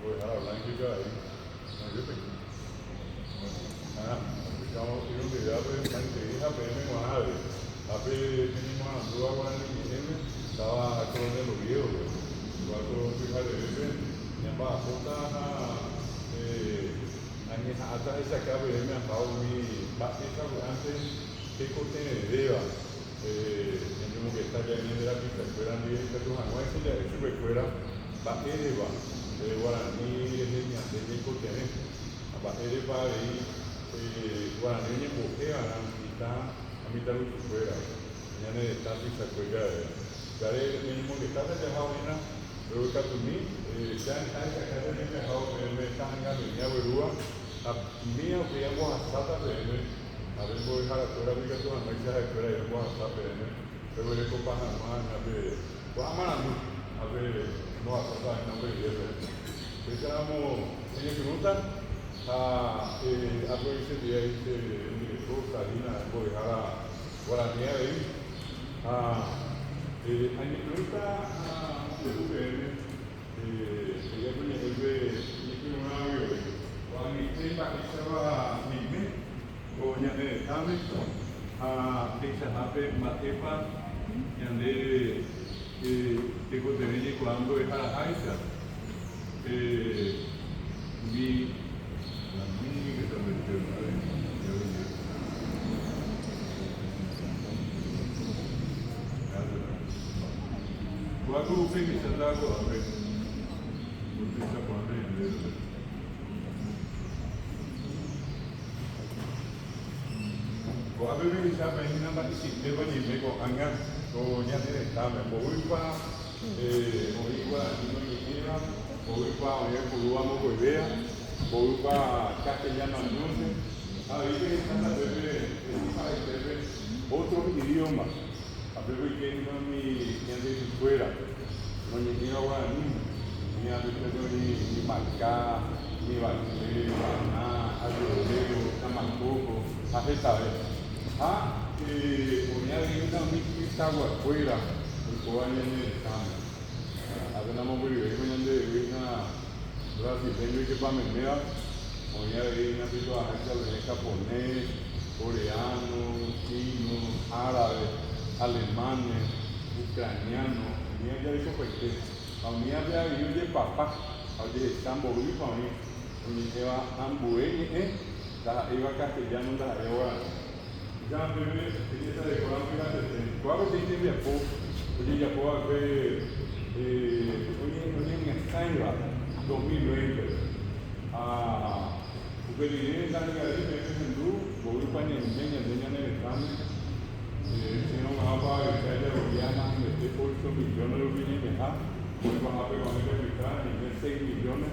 pues a la blanca ahí. No, yo te 이런 데 앞에 많이 되게 앞에 많아요. 앞에 tenemos a Andúa Guarani estaba coronel Oviedo, cuando fija de bebé, llama puta hasta esa cabe me han dado mi esa antes que corte de deba en un que está ya en la pista fuera ni el perro no es ya eso que fuera va deba Guarani es niña de corte va deba ahí Guarani en bojea a mitad de fuera ya ne está pista fuera Gare mínimo que está de jauna pero que tú ni ya está esa casa de jauna me está en la línea berúa a mí o que ya vamos a estar también a ver voy a dejar fuera mi gato no se hace fuera ya vamos a estar también pero le copas a más a ver a ver no a pasar en nombre de Dios estamos en la pregunta a ese día este director Salina voy a dejar a Guarani ahí a mi pregunta de UPN ella puede volver y un audio mi tema que estaba mi o ya de examen a esa hape matepa ya de que contenido cuando es a la aisa mi la mini que también Cuando usted me está dando a ver, usted está poniendo a ver si está poniendo una participación y me cojan o ya tiene examen. Voy para no lleva, voy para Cubano Coibea, voy para Castellano Añonce. A ver que están a ver otro idioma. A ver que no mi de fuera, no llega Guarani, ni a veces ni Marcá, ni Baná, Ayodero, Tamancoco, a esta vez. Ponía de una mitad afuera, el cobaña en el examen. A ver, no me voy a ver una brasileña que para memea, ponía de una situación de japonés, coreano, chino, árabe, alemanes, ucraniano, tenía ya eso pues que a mí había vivido de papá, a de Sambo y para mí, y iba ambué, la iba castellano, la iba ya primero esa de Colombia cuando se dice ya oye ya puedo ver oye en España 2020 porque viene en la liga de hindú voy para niña en el examen si no me va a pagar ya lo ya más de 8 millones de rupias voy a pagar con el fiscal en 6 millones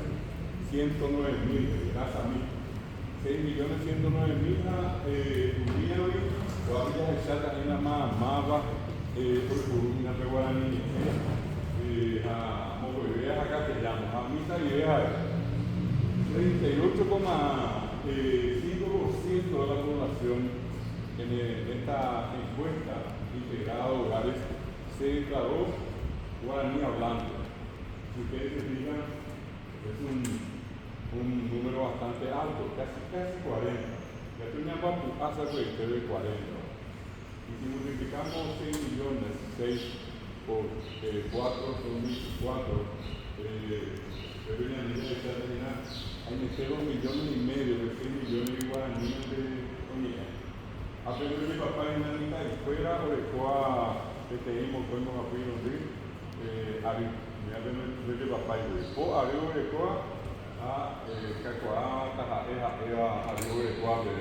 109 mil gracias a mí 6.109.000 hoy o había echado también más por una Guarani a Mogollón acá que llamo a misa y a 38,5% de la población en esta encuesta integrada a hogares se declaró guaraní hablante. Si ustedes se fijan, es un número bastante alto, casi 40. Ya teníamos hasta el de 40. Y si multiplicamos 6 millones, 6 por 4 son 24, pero en la línea de Catalina hay 0,5 millones de 6 millones de guaraníes de Oña. A pesar de papá en la línea de fuera o de cuá que tenemos, podemos apoyar Ari, me ha venido de papá y de cuá, Ari o de cuá. Cacoa, Tajajea, Adiós de Cuave.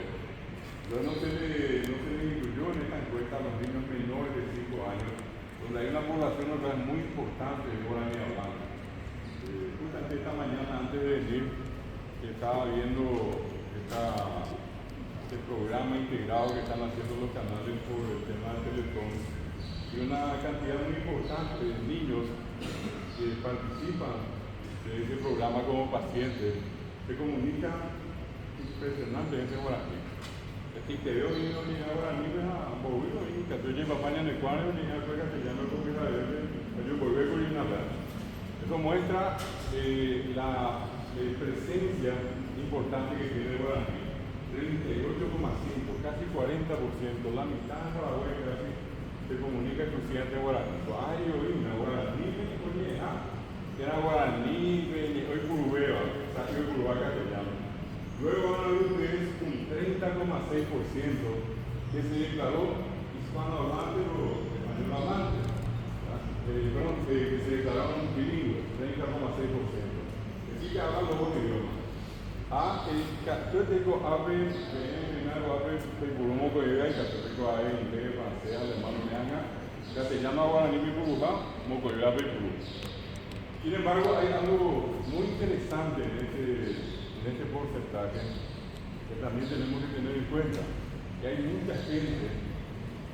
Yo no se le incluyó en esta encuesta a los niños menores de 5 años, donde hay una población local muy importante de guaraní hablante. Justamente esta mañana, antes de venir, estaba viendo este programa integrado que están haciendo los canales sobre el tema del Teletón y una cantidad muy importante de niños que participan de ese programa como pacientes se comunica impresionantemente guaraní. Y te veo niños ni guaraní a mover y que tú llevas paña en el cuadro ni a que ya no comienza a ver yo volver con una vez. Eso muestra la presencia importante que tiene el guaraní. 38,5, casi 40%, la mitad de Paraguay casi se comunica exclusivamente en guaraní. Ay, oye, guaraní, oye, era guaraní, hoy purubeo, o sea, hoy purubá castellano. Luego van a ver ustedes un 30,6% que se declaró hispanohablante o español hablante. Que se declararon bilingües, 30,6%. Es decir, que hablan los dos idiomas. El católico habla primero habla pulmono que vive, el católico habla inglés, francés, alemán, castellano, guaraní, purubá, moco vive, purubá. Sin embargo, hay algo muy interesante en este porcentaje que también tenemos que tener en cuenta, que hay mucha gente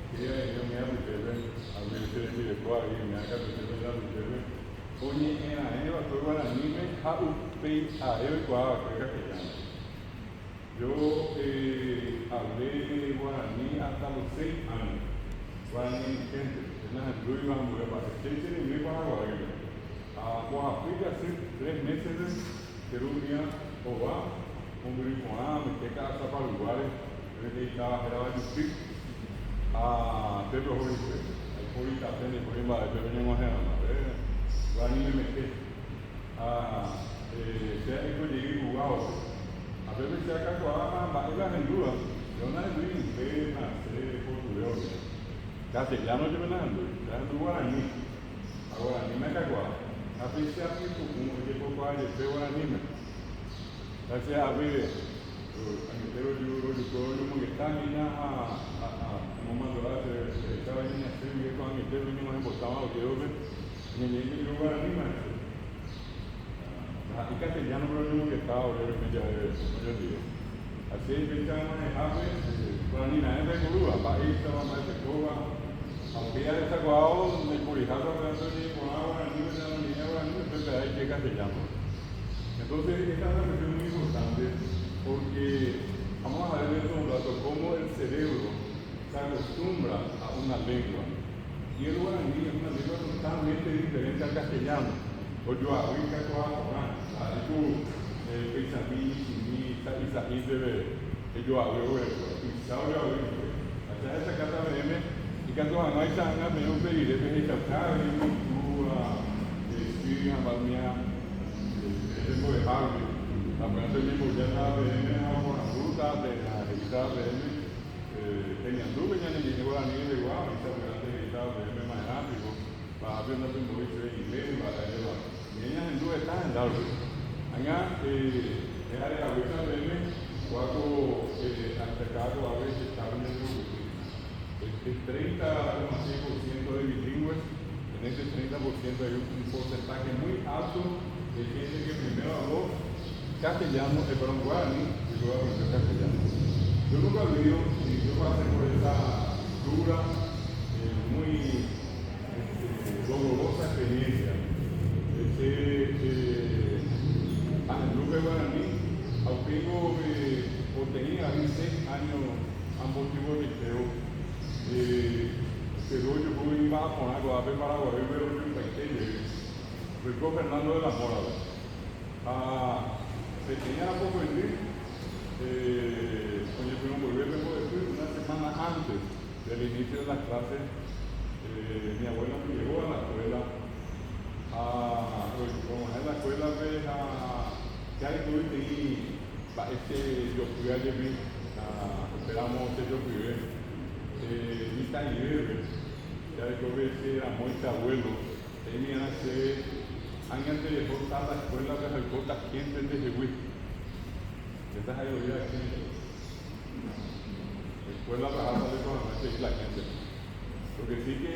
que yo me hablo a veces de Ecuador y me haga oye, en la Eva, todo guaraní, a Ecuador, que es castellano. Yo hablé de guaraní hasta los 6 años. Guaraní, gente, en las anduve y vamos a pasar. ¿Qué tiene mi Paraguay? A Oaxaca, hace 3 meses, que un día, o va, un grupo, me quedé casa para lugares, que estaba, era un pic. Pedro Jorge, el público tiene por ejemplo, el Pedro Jorge, Guaraní me metí. Se ha hecho llegar jugado. A veces se ha cacado, bailas en duda. Yo no estoy en pena, sé, portugués. Castellano yo me la ando, ya en guaraní. Ahora, ni me cacao. A veces se ha visto como que poco hay, el guaraní me. Gracias a ver, pero yo me está mirando como mandó estaba en la serie que cuando usted venimos en Botama, que yo me lugar a mí, y castellano, pero yo que estaba, obviamente, ya digo. Así es que están manejando, con la nina de Cuba, país, mamá de Cuba, aunque ya desacabado, me corijado hablando de con agua, ni de la niña, entonces hay que castellano. Entonces, esta es una cuestión muy importante, porque vamos a ver dentro de un rato cómo el cerebro se acostumbra a una lengua. Y el guaraní es una lengua totalmente diferente al castellano. O yo ahorita Pisamí, Isaí, yo hablo, Isauri, esa casa y cuando a mais a me un pedir de esta cara y cultura, espíritu, balmea, el tiempo de Harvey, la buena de mi ya la con la fruta, de la revista tenían dudas ya ni guaraní de guau, esta buena de más rápido, para ver una pintura de inglés, para llevar. Y ellas en duda están en Darwin. Allá, es área de la verde, cuatro atacados a veces estaban en el 30,6% de bilingües, en ese 30% hay un porcentaje muy alto de gente que primero habló castellano, perdón, guaraní, y luego aprendió castellano. Yo nunca olvido, y yo pasé por esa dura, muy dolorosa experiencia. En el grupo de guaraní, aunque tenía 6 años ambos tipos de liceo, pero yo fui a poner algo a ver para Paraguay, pero yo fui con Fernando de la Mora. Se tenía poco de ir, oye, pero volví a decir, una semana antes del inicio de las clases, mi abuela me llevó a la escuela. Como en la escuela ves ya estuviste y yo fui a llevar, esperamos que yo fui y tan libre, ya después ves era muy abuelo, tenían a ser, antes de cortar la escuela de las cortas quentes de Jehuí, estas hay oídas aquí, escuela para de con la gente. Lo que sí que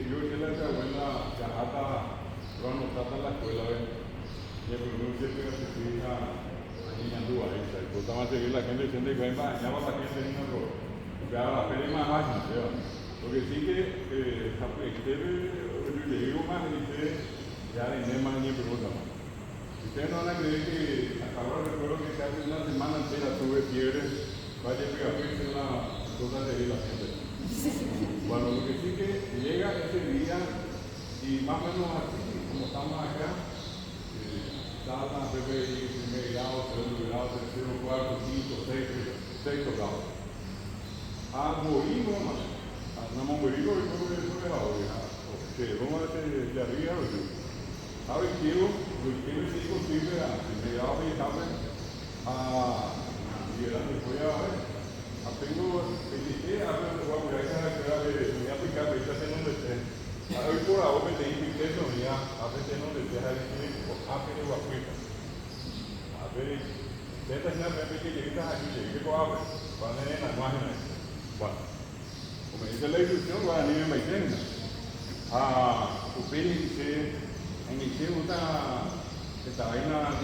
yo hice la abuela Yajata, pero anotada en la escuela, y el primer siempre que se fija a niña duda, y cortaba a seguir la gente diciendo que bañaba la gente en una ropa, porque ahora la pena más ágil, lo que sí que yo digo más y dice, ya ni más ni pregunta más. Ustedes no van a creer que hasta ahora recuerdo que casi una semana entera tuve fiebre, vaya a pegarse una cosa de la gente. Bueno, lo que sí que llega ese día y más o menos así, como estamos acá, sala, PPI, primer grado, segundo grado, tercero, cuarto, quinto, sexto grado. Algoritmo, namo algoritmo y todo eso es ahora. Que vamos a hacer de arriba, ahora quiero si es posible, primer grado y tarde, y después tengo PTT, voy a aplicar, voy a hacer un deseo. Hoy por ahora me tengo que hacer un deseo, a ver, esta es una que llegues aquí, llegues a ver, cuando en la imagen. Bueno, como dice la instrucción, voy a venir en Baitena. Ustedes en el cielo esta vaina, me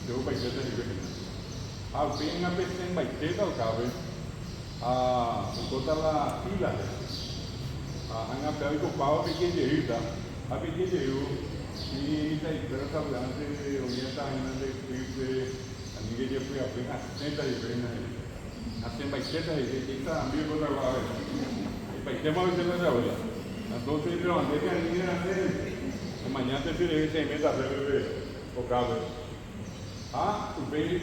quedo Baitena y Baitena. Ustedes en la PC en Baitena, o cabe, todas las filas. Han apelado ocupado que llegues, a que llegues. Y la diferencia hablante de orienta en el script a mí que yo fui a apenas 60 diferentes hace baisquetas y esta también por la guava el baisquema a veces no es la verdad entonces pero antes que alguien a hacer mañana te sirve se meta a hacer o cable ustedes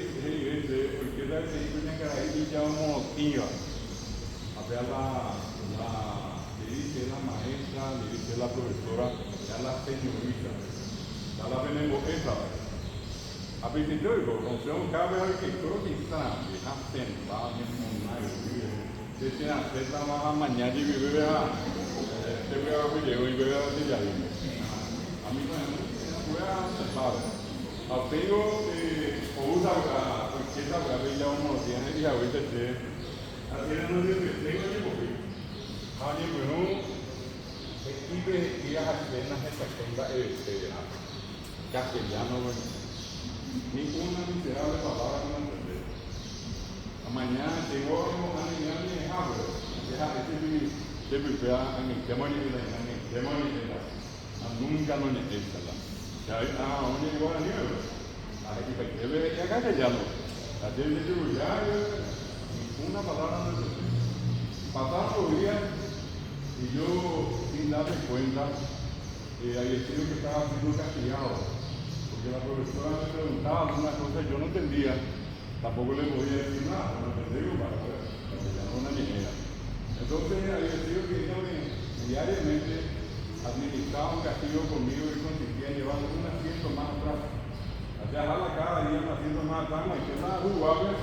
porque la se hizo una cara ahí ya vamos tía a ver le dice la maestra, le dice la profesora, ya la señorita, ya la venimos esa. A veces yo digo, no sé, un cabe que creo que está, deja sentada mismo en una vida. Se tiene a hacer la más mañana y vive a, este voy a ver y voy a ver ya. A mí me voy a sentar. Apego, o usa la cualquiera, voy a ver ya unos días y ahorita se, así es unos días que tengo que morir. 아니 그는 입에 이해할 수 있는 해석과 castellano ninguna miserable palabra que no entender. Mañana llegó a niña y hablo. Ya se prepara en el tema de la nunca no necesita. Ya donde llegó la nieve. Aquí para que ve castellano. Así es ya ninguna palabra no entender. Pasaron los días y yo, sin darme cuenta, había sido que estaba siendo castigado, porque la profesora me preguntaba algunas cosas y yo no entendía, tampoco le podía decir nada, no entendía para que no una niñera. Entonces había sido que ella diariamente administraba un castigo conmigo y consistía en llevarme un asiento más atrás. Dejarla cada día un asiento más atrás, y que nada jugable,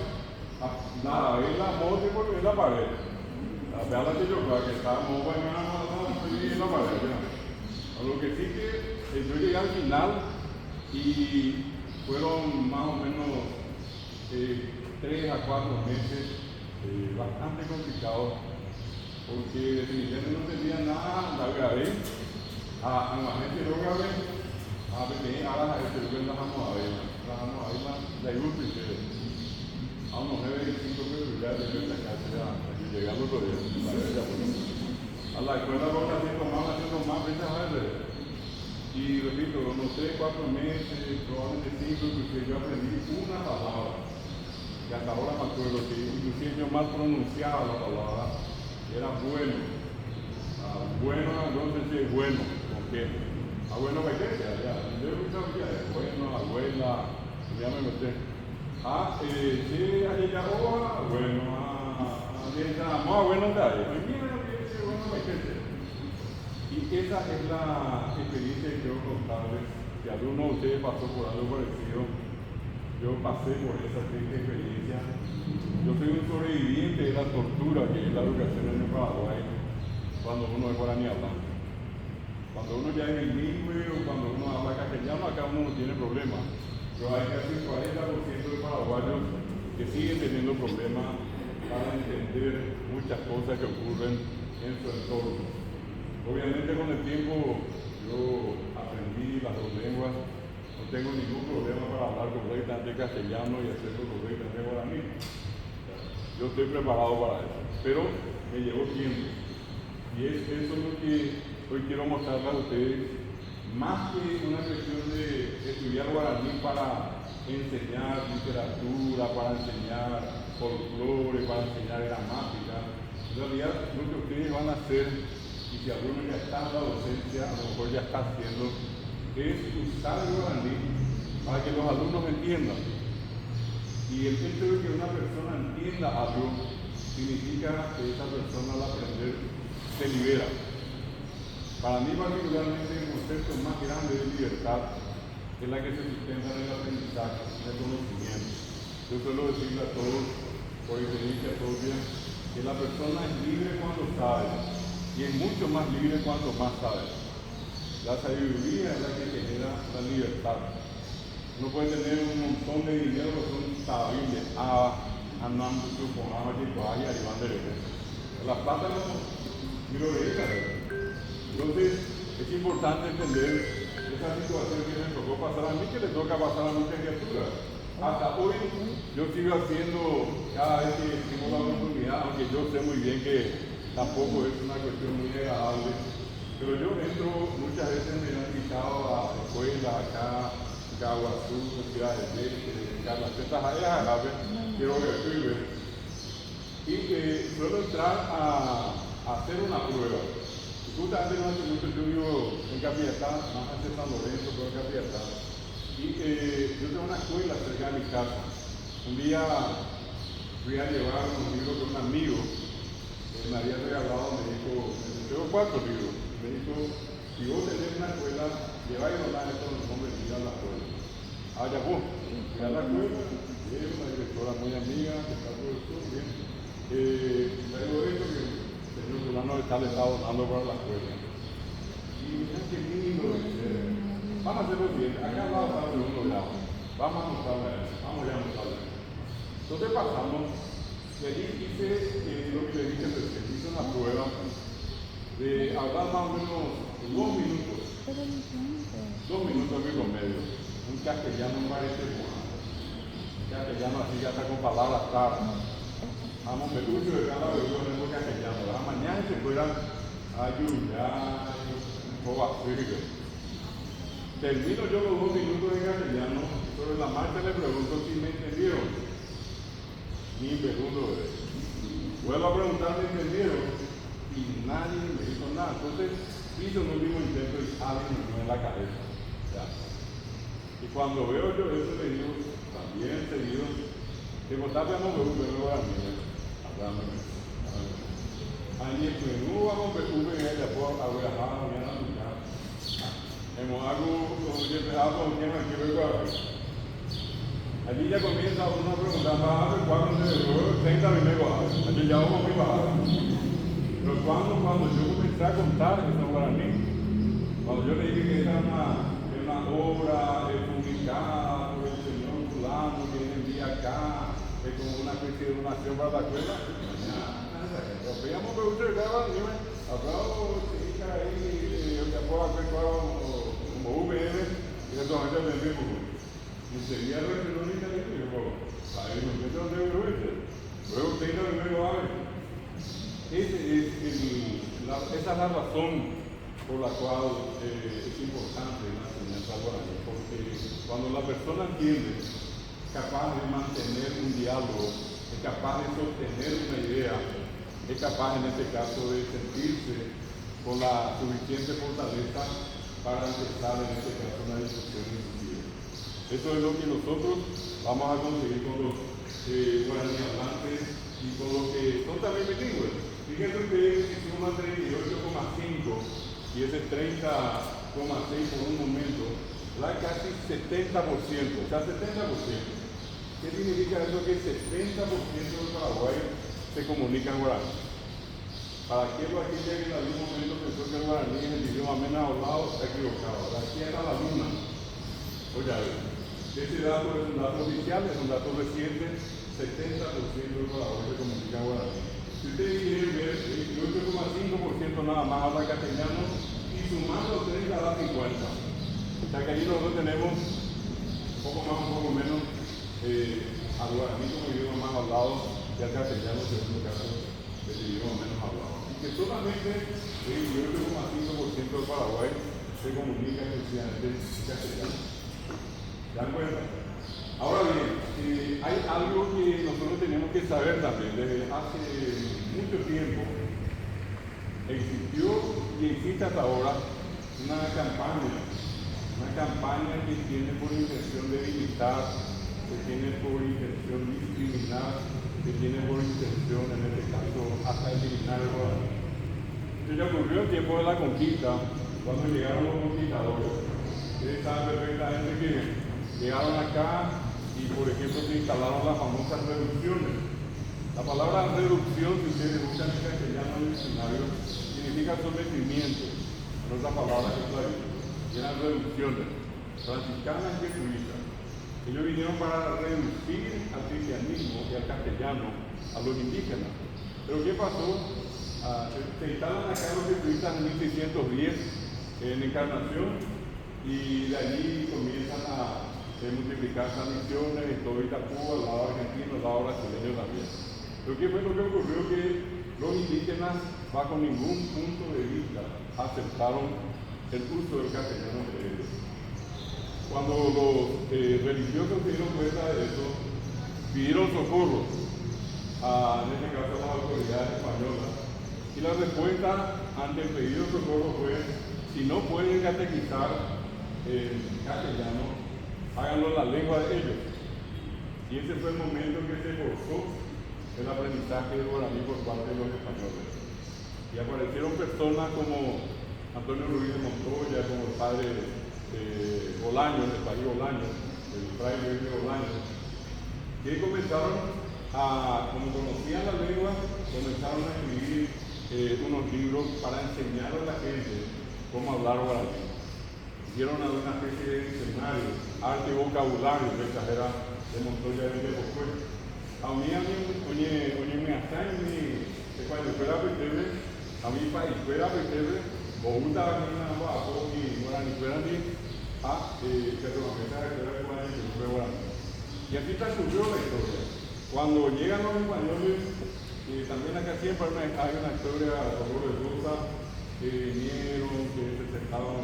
nada, ver la moto y por ver la pared. La verdad que yo creo que estábamos en la maravilla. Lo que sí que yo llegué al final y fueron más o menos 3 a 4 meses bastante complicados porque definitivamente no tenía nada de grave. A la gente no grave, a ver, ahora se lo vamos a ver, la ilusión. A unos 9-5 pesos ya de la casa llegando todavía. A la escuela vamos haciendo más veces. Y repito, no sé, 4 meses, probablemente 5, porque yo aprendí una palabra. Que hasta ahora me acuerdo que inclusive yo mal pronunciaba la palabra. Era bueno. Bueno, entonces sí es bueno. ¿Con qué? Bueno, ¿qué es? Ya. Yo escuchaba ya, bueno, abuela, ya me metí. Sí, ahí ya, bueno, más bueno está ahí. Y esa es la experiencia que quiero contarles, que alguno de ustedes pasó por algo parecido. Yo pasé por esa triste experiencia. Yo soy un sobreviviente de la tortura que es la educación en el Paraguay cuando uno es guaraní hablante. Cuando uno ya es bilingüe o cuando uno habla castellano, acá uno no tiene problema. Pero hay casi un 40% de paraguayos que siguen teniendo problemas para entender muchas cosas que ocurren en su entorno. Obviamente con el tiempo yo aprendí las 2 lenguas, no tengo ningún problema para hablar correctamente castellano y hacerlo correctamente guaraní. Yo estoy preparado para eso, pero me llevó tiempo. Y eso es lo que hoy quiero mostrarles a ustedes, más que una cuestión de estudiar guaraní para enseñar literatura, para enseñar folclore, para enseñar gramática. En realidad lo que ustedes van a hacer y si alguno ya está en la docencia, a lo mejor ya está haciendo, es usar el guaraní para que los alumnos entiendan. Y el hecho de que una persona entienda algo significa que esa persona al aprender se libera. Para mí particularmente el concepto más grande de libertad es la que se sustenta en el aprendizaje, en el conocimiento. Yo suelo decirle a todos, por experiencia propia, que la persona es libre cuando sabe y es mucho más libre cuanto más sabe. La sabiduría es la que genera la libertad. Uno puede tener un montón de dinero, pero son sabibles. Andando su programa que vaya y van de la plata no miro de ella. Entonces, es importante entender esa situación que me tocó pasar a mí, que le toca pasar a muchas criaturas. Hasta hoy, yo sigo haciendo, cada vez que tengo la oportunidad, aunque yo sé muy bien que tampoco es una cuestión muy agradable, pero yo entro, muchas veces me han invitado a escuelas acá, Caguazú, Ciudad del Este, Carlas, estas áreas árabes, quiero ver, y suelo entrar a hacer una prueba. Justamente no hace mucho yo vivo en Capiatá, más hacia San Lorenzo, pero en Capiatá, y yo tengo una escuela cerca de mi casa. Un día fui a llevar unos libros con un amigo, me había regalado, me dijo, tengo 4 libros, me dijo, si vos tenés una escuela, lleváis a hablar esto, no me a la escuela. Ya vos, fui a la escuela, es una directora muy amiga, que está todo esto, bien. Traigo esto que el señor fulano le está donando para la escuela. Y mira qué lindo, vamos a hacerlo bien, acá al lado está el segundo grado, vamos a mostrarle a él, vamos ya a mostrarle a él. Entonces pasamos, y allí hice lo que le dije recién, hice una prueba de hablar más o menos 2 minutos. 2 minutos y medio. Un castellano parece un castellano así ya está con palabras claras. Vamos, pelucho de cada vez en castellano. La mañana se fueran a ayudar, un poco así. Termino yo los 2 minutos en castellano, sobre la marcha le pregunto si me entendieron. Ni pregunto, vuelvo a preguntar, ¿me entendieron? Y nadie me dijo nada. Entonces hice un último intento y alguien me dio en la cabeza. ¿Ya? Y cuando veo yo eso le digo, también seguido, que votaste no me gusta, no a mí, hablame. Añe que no vamos a ver ella por a ver a mañana a lugar. Hemos algo como que empezamos con quien aquí vengo a ver. Allí ya comienza uno a preguntar, ¿cuándo se logró 30 minutos? Allí ya vamos muy bajar. Pero cuando yo comencé a contar eso para mí, cuando yo le dije que era una obra publicada por el señor fulano que envía acá, es como una especie de donación para la escuela, veíamos que usted estaba, hablaba, chica ahí, yo te puedo hacer como VM, y entonces yo me envío. Y enseguida reaccionó en italiano y yo, ahí no sé dónde lo hice. Luego usted no lo abre. Esa es la razón por la cual es importante la enseñanza guaraní, porque cuando la persona entiende, es capaz de mantener un diálogo, es capaz de sostener una idea, es capaz en este caso de sentirse con la suficiente fortaleza para empezar en este caso una discusión inclusiva. Eso es lo que nosotros vamos a conseguir con los guaraní hablantes y con los que son también bilingües. Fíjense ustedes que suma 38,5 y ese 30,6 por un momento, da casi 70%, o sea, 70%. ¿Qué significa eso? Que el 70% del Paraguay se comunica en guaraní. Para aquello aquella que en algún momento pensó que el guaraní es el idioma menos hablado, está equivocado. Aquí era la luna. Oye, ese dato es un dato oficial, es un dato reciente, 70% del Paraguay se comunica en guaraní. Si ustedes quieren ver, 28,5% nada más habla castellano y sumando 30 da 50. O sea que allí nosotros tenemos un poco más, un poco menos al guaraní como idioma más hablado y al castellano, según el caso, el idioma menos hablado. Y que solamente el 28,5% del Paraguay se comunica exclusivamente en castellano. ¿Se dan cuenta? Ahora bien, hay algo que nosotros tenemos que saber también. Desde hace mucho tiempo, existió y existe hasta ahora una campaña que tiene por intención debilitar, que tiene por intención discriminar, que tiene por intención, en este caso, hasta eliminar el Corán. Esto ya ocurrió en tiempo de la conquista, cuando llegaron los conquistadores. Ustedes saben perfectamente que llegaron acá y, por ejemplo, se instalaron las famosas reducciones. La palabra reducción, si ustedes buscan en castellano en el diccionario, significa sometimiento. En otras palabras, es la eran reducciones franciscanas y jesuitas. Ellos vinieron para reducir al cristianismo y al castellano a los indígenas. Pero ¿qué pasó? Se instalan acá los jesuitas en 1610 en Encarnación y de allí comienzan a multiplicarse las misiones en todo Itapúa, al lado argentino, al lado brasileño también. Pero ¿qué fue lo que ocurrió? Que los indígenas, bajo ningún punto de vista, aceptaron el uso del castellano de ellos. Cuando los religiosos se dieron cuenta de eso, pidieron socorro en este caso a las autoridades españolas. Y la respuesta ante el pedido de socorro fue: si no pueden catequizar en castellano, háganlo en la lengua de ellos. Y ese fue el momento en que se forzó el aprendizaje del guaraní por parte de los españoles. Y aparecieron personas como Antonio Ruiz de Montoya, como el padre Bolaños, el padre Bolaños, el fraile de Bolaños, que comenzaron como conocían la lengua, comenzaron a escribir unos libros para enseñar a la gente cómo hablar guaraní. Hicieron una especie de diccionario, arte y vocabulario, de exagera de Montoya de Bocué. A mí, me hasta en mi, cuando fuera a mí para fuera o una bajo y guaraní fuera ni y así transcurrió la historia. Cuando llegan los españoles, también acá siempre hay una historia dolorosa, que vinieron, que se sentaban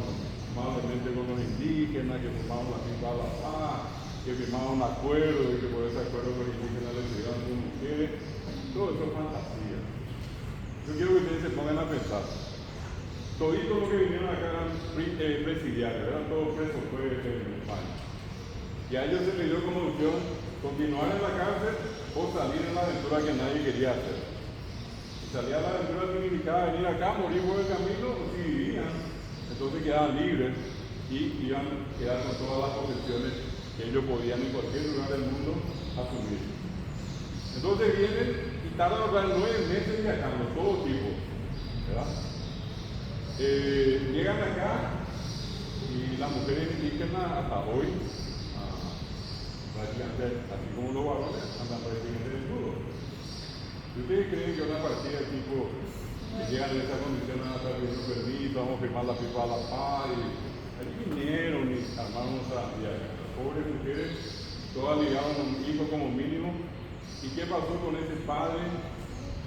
amablemente con los indígenas, que formaron la pipa de la paz, que firmaron un acuerdo y que por ese acuerdo los indígenas les llegaron sus mujeres. Todo eso es fantasía. Yo quiero que ustedes se pongan a pensar. Toditos los que vinieron acá eran presidiarios, eran todos presos en España. Y a ellos se les dio como opción continuar en la cárcel o salir en la aventura que nadie quería hacer. Si salía la aventura significaba venir acá, morir por el camino, o si vivían, entonces quedaban libres y iban a quedar con todas las posesiones que ellos podían en cualquier lugar del mundo asumir. Entonces vienen y tardan 9 meses viajando, todo tipo, ¿verdad? Llegan acá y las mujeres indígenas hasta hoy, así como los varones, andan prácticamente desnudos. Si ustedes creen que una partida de tipo que llegan en esa condición a estar pidiendo permiso, vamos a firmar la pipa de la paz, y allí vinieron y armaron otra viaje. Pobres mujeres, todas ligaban un hijo como mínimo. ¿Y qué pasó con ese padre?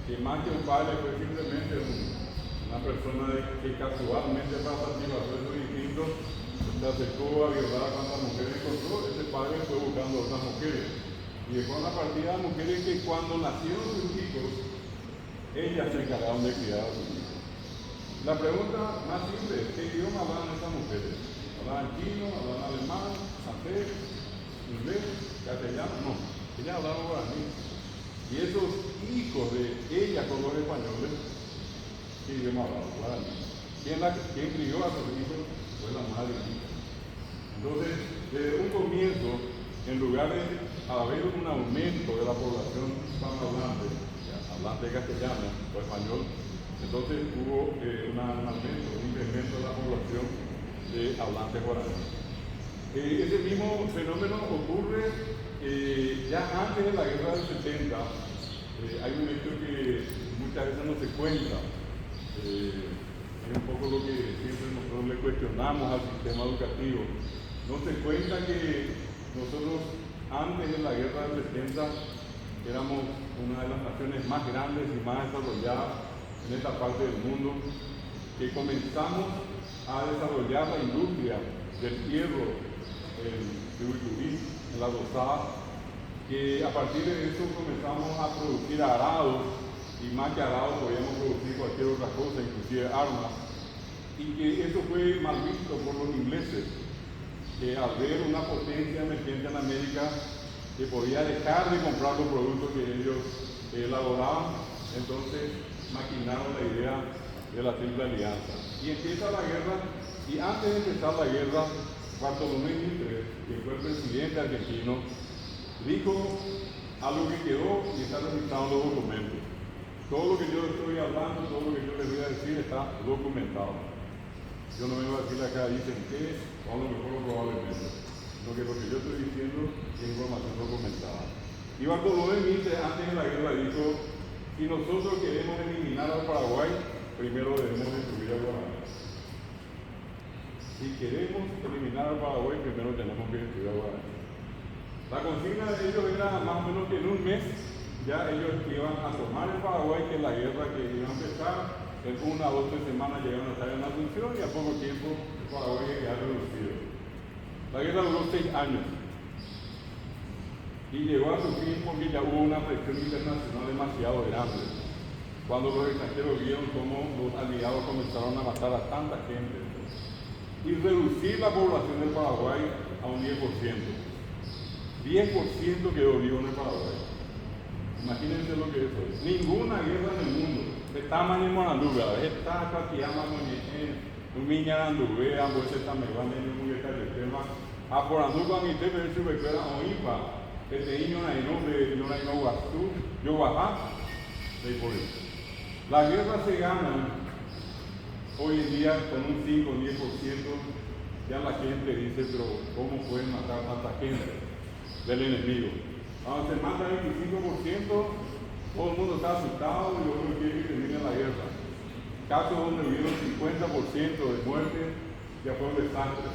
Que más que un padre fue simplemente una persona que casualmente para satisfacer su instinto se acercó a violar a cuantas mujeres encontró. Ese padre fue buscando a otras mujeres y dejó una partida de mujeres que cuando nacieron sus hijos, ellas se encargaron de criar a sus hijos. La pregunta más simple es: ¿qué idioma hablaban esas mujeres? ¿Hablaban chino? ¿Hablaban alemán? ¿Francés? ¿Inglés? ¿Castellano? No, ellas hablaban guaraní. Y esos hijos de ellas con los españoles, ¿qué idioma hablaban? Guaraní. ¿Quién crió a sus hijos? Fue la madre. Entonces, desde un comienzo, en lugar de haber un aumento de la población hispanohablante, hablante castellano o español, entonces hubo un aumento, un incremento de la población de hablantes guaraní. Ese mismo fenómeno ocurre ya antes de la guerra del 70. Hay un hecho que muchas veces no se cuenta. Es un poco lo que siempre nosotros le cuestionamos al sistema educativo. No se cuenta que nosotros antes de la guerra del 70 éramos una de las naciones más grandes y más desarrolladas en esta parte del mundo, que comenzamos a desarrollar la industria del hierro en Uruguay, en la Rosada, que a partir de eso comenzamos a producir arados y más que al lado podíamos producir cualquier otra cosa, inclusive armas, y que eso fue mal visto por los ingleses, que al ver una potencia emergente en América que podía dejar de comprar los productos que ellos elaboraban, entonces maquinaron la idea de la Triple Alianza. Y empieza la guerra, y antes de empezar la guerra, Bartolomé Mitre, que fue el presidente argentino, dijo algo que quedó y está registrado en los documentos. Todo lo que yo estoy hablando, todo lo que yo les voy a decir está documentado. Yo no vengo a decirle acá, dicen que, o a lo mejor probablemente, sino que lo que yo estoy diciendo es información documentada. Y Bartolomé Mitre, antes de la guerra, dijo: si nosotros queremos eliminar al Paraguay, primero debemos destruir a Guaraní. Si queremos eliminar al Paraguay, primero tenemos que destruir a Guaraní. La consigna de ellos era más o menos que en un mes ya ellos iban a tomar el Paraguay, que la guerra que iba a empezar, en 1 o 2 semanas llegaron a estar en Asunción y a poco tiempo el Paraguay ya reducido. La guerra duró 6 años y llegó a su fin porque ya hubo una presión internacional demasiado grande. Cuando los extranjeros vieron cómo los aliados comenzaron a matar a tanta gente y reducir la población del Paraguay a un 10%. 10% quedó vivo en el Paraguay. Imagínense lo que eso es. Ninguna guerra en el mundo. Estamos en Moranduga, está Caquiama, Miñaranduga, Amboise, Tamegua, Nenumuye, Cayetema, a Poranduga, Mite, pero si recuerda, Oipa, Niño, Nainó, Nainó, Guastú, Yoguajá, de por eso. Las guerras se ganan hoy en día con un 5 o 10%. Ya la gente dice, pero ¿cómo pueden matar a tanta gente del enemigo? Cuando se mata el 25%, todo el mundo está asustado y luego quiere que termine la guerra. Casos donde hubieron 50% de muerte ya fue un desastre.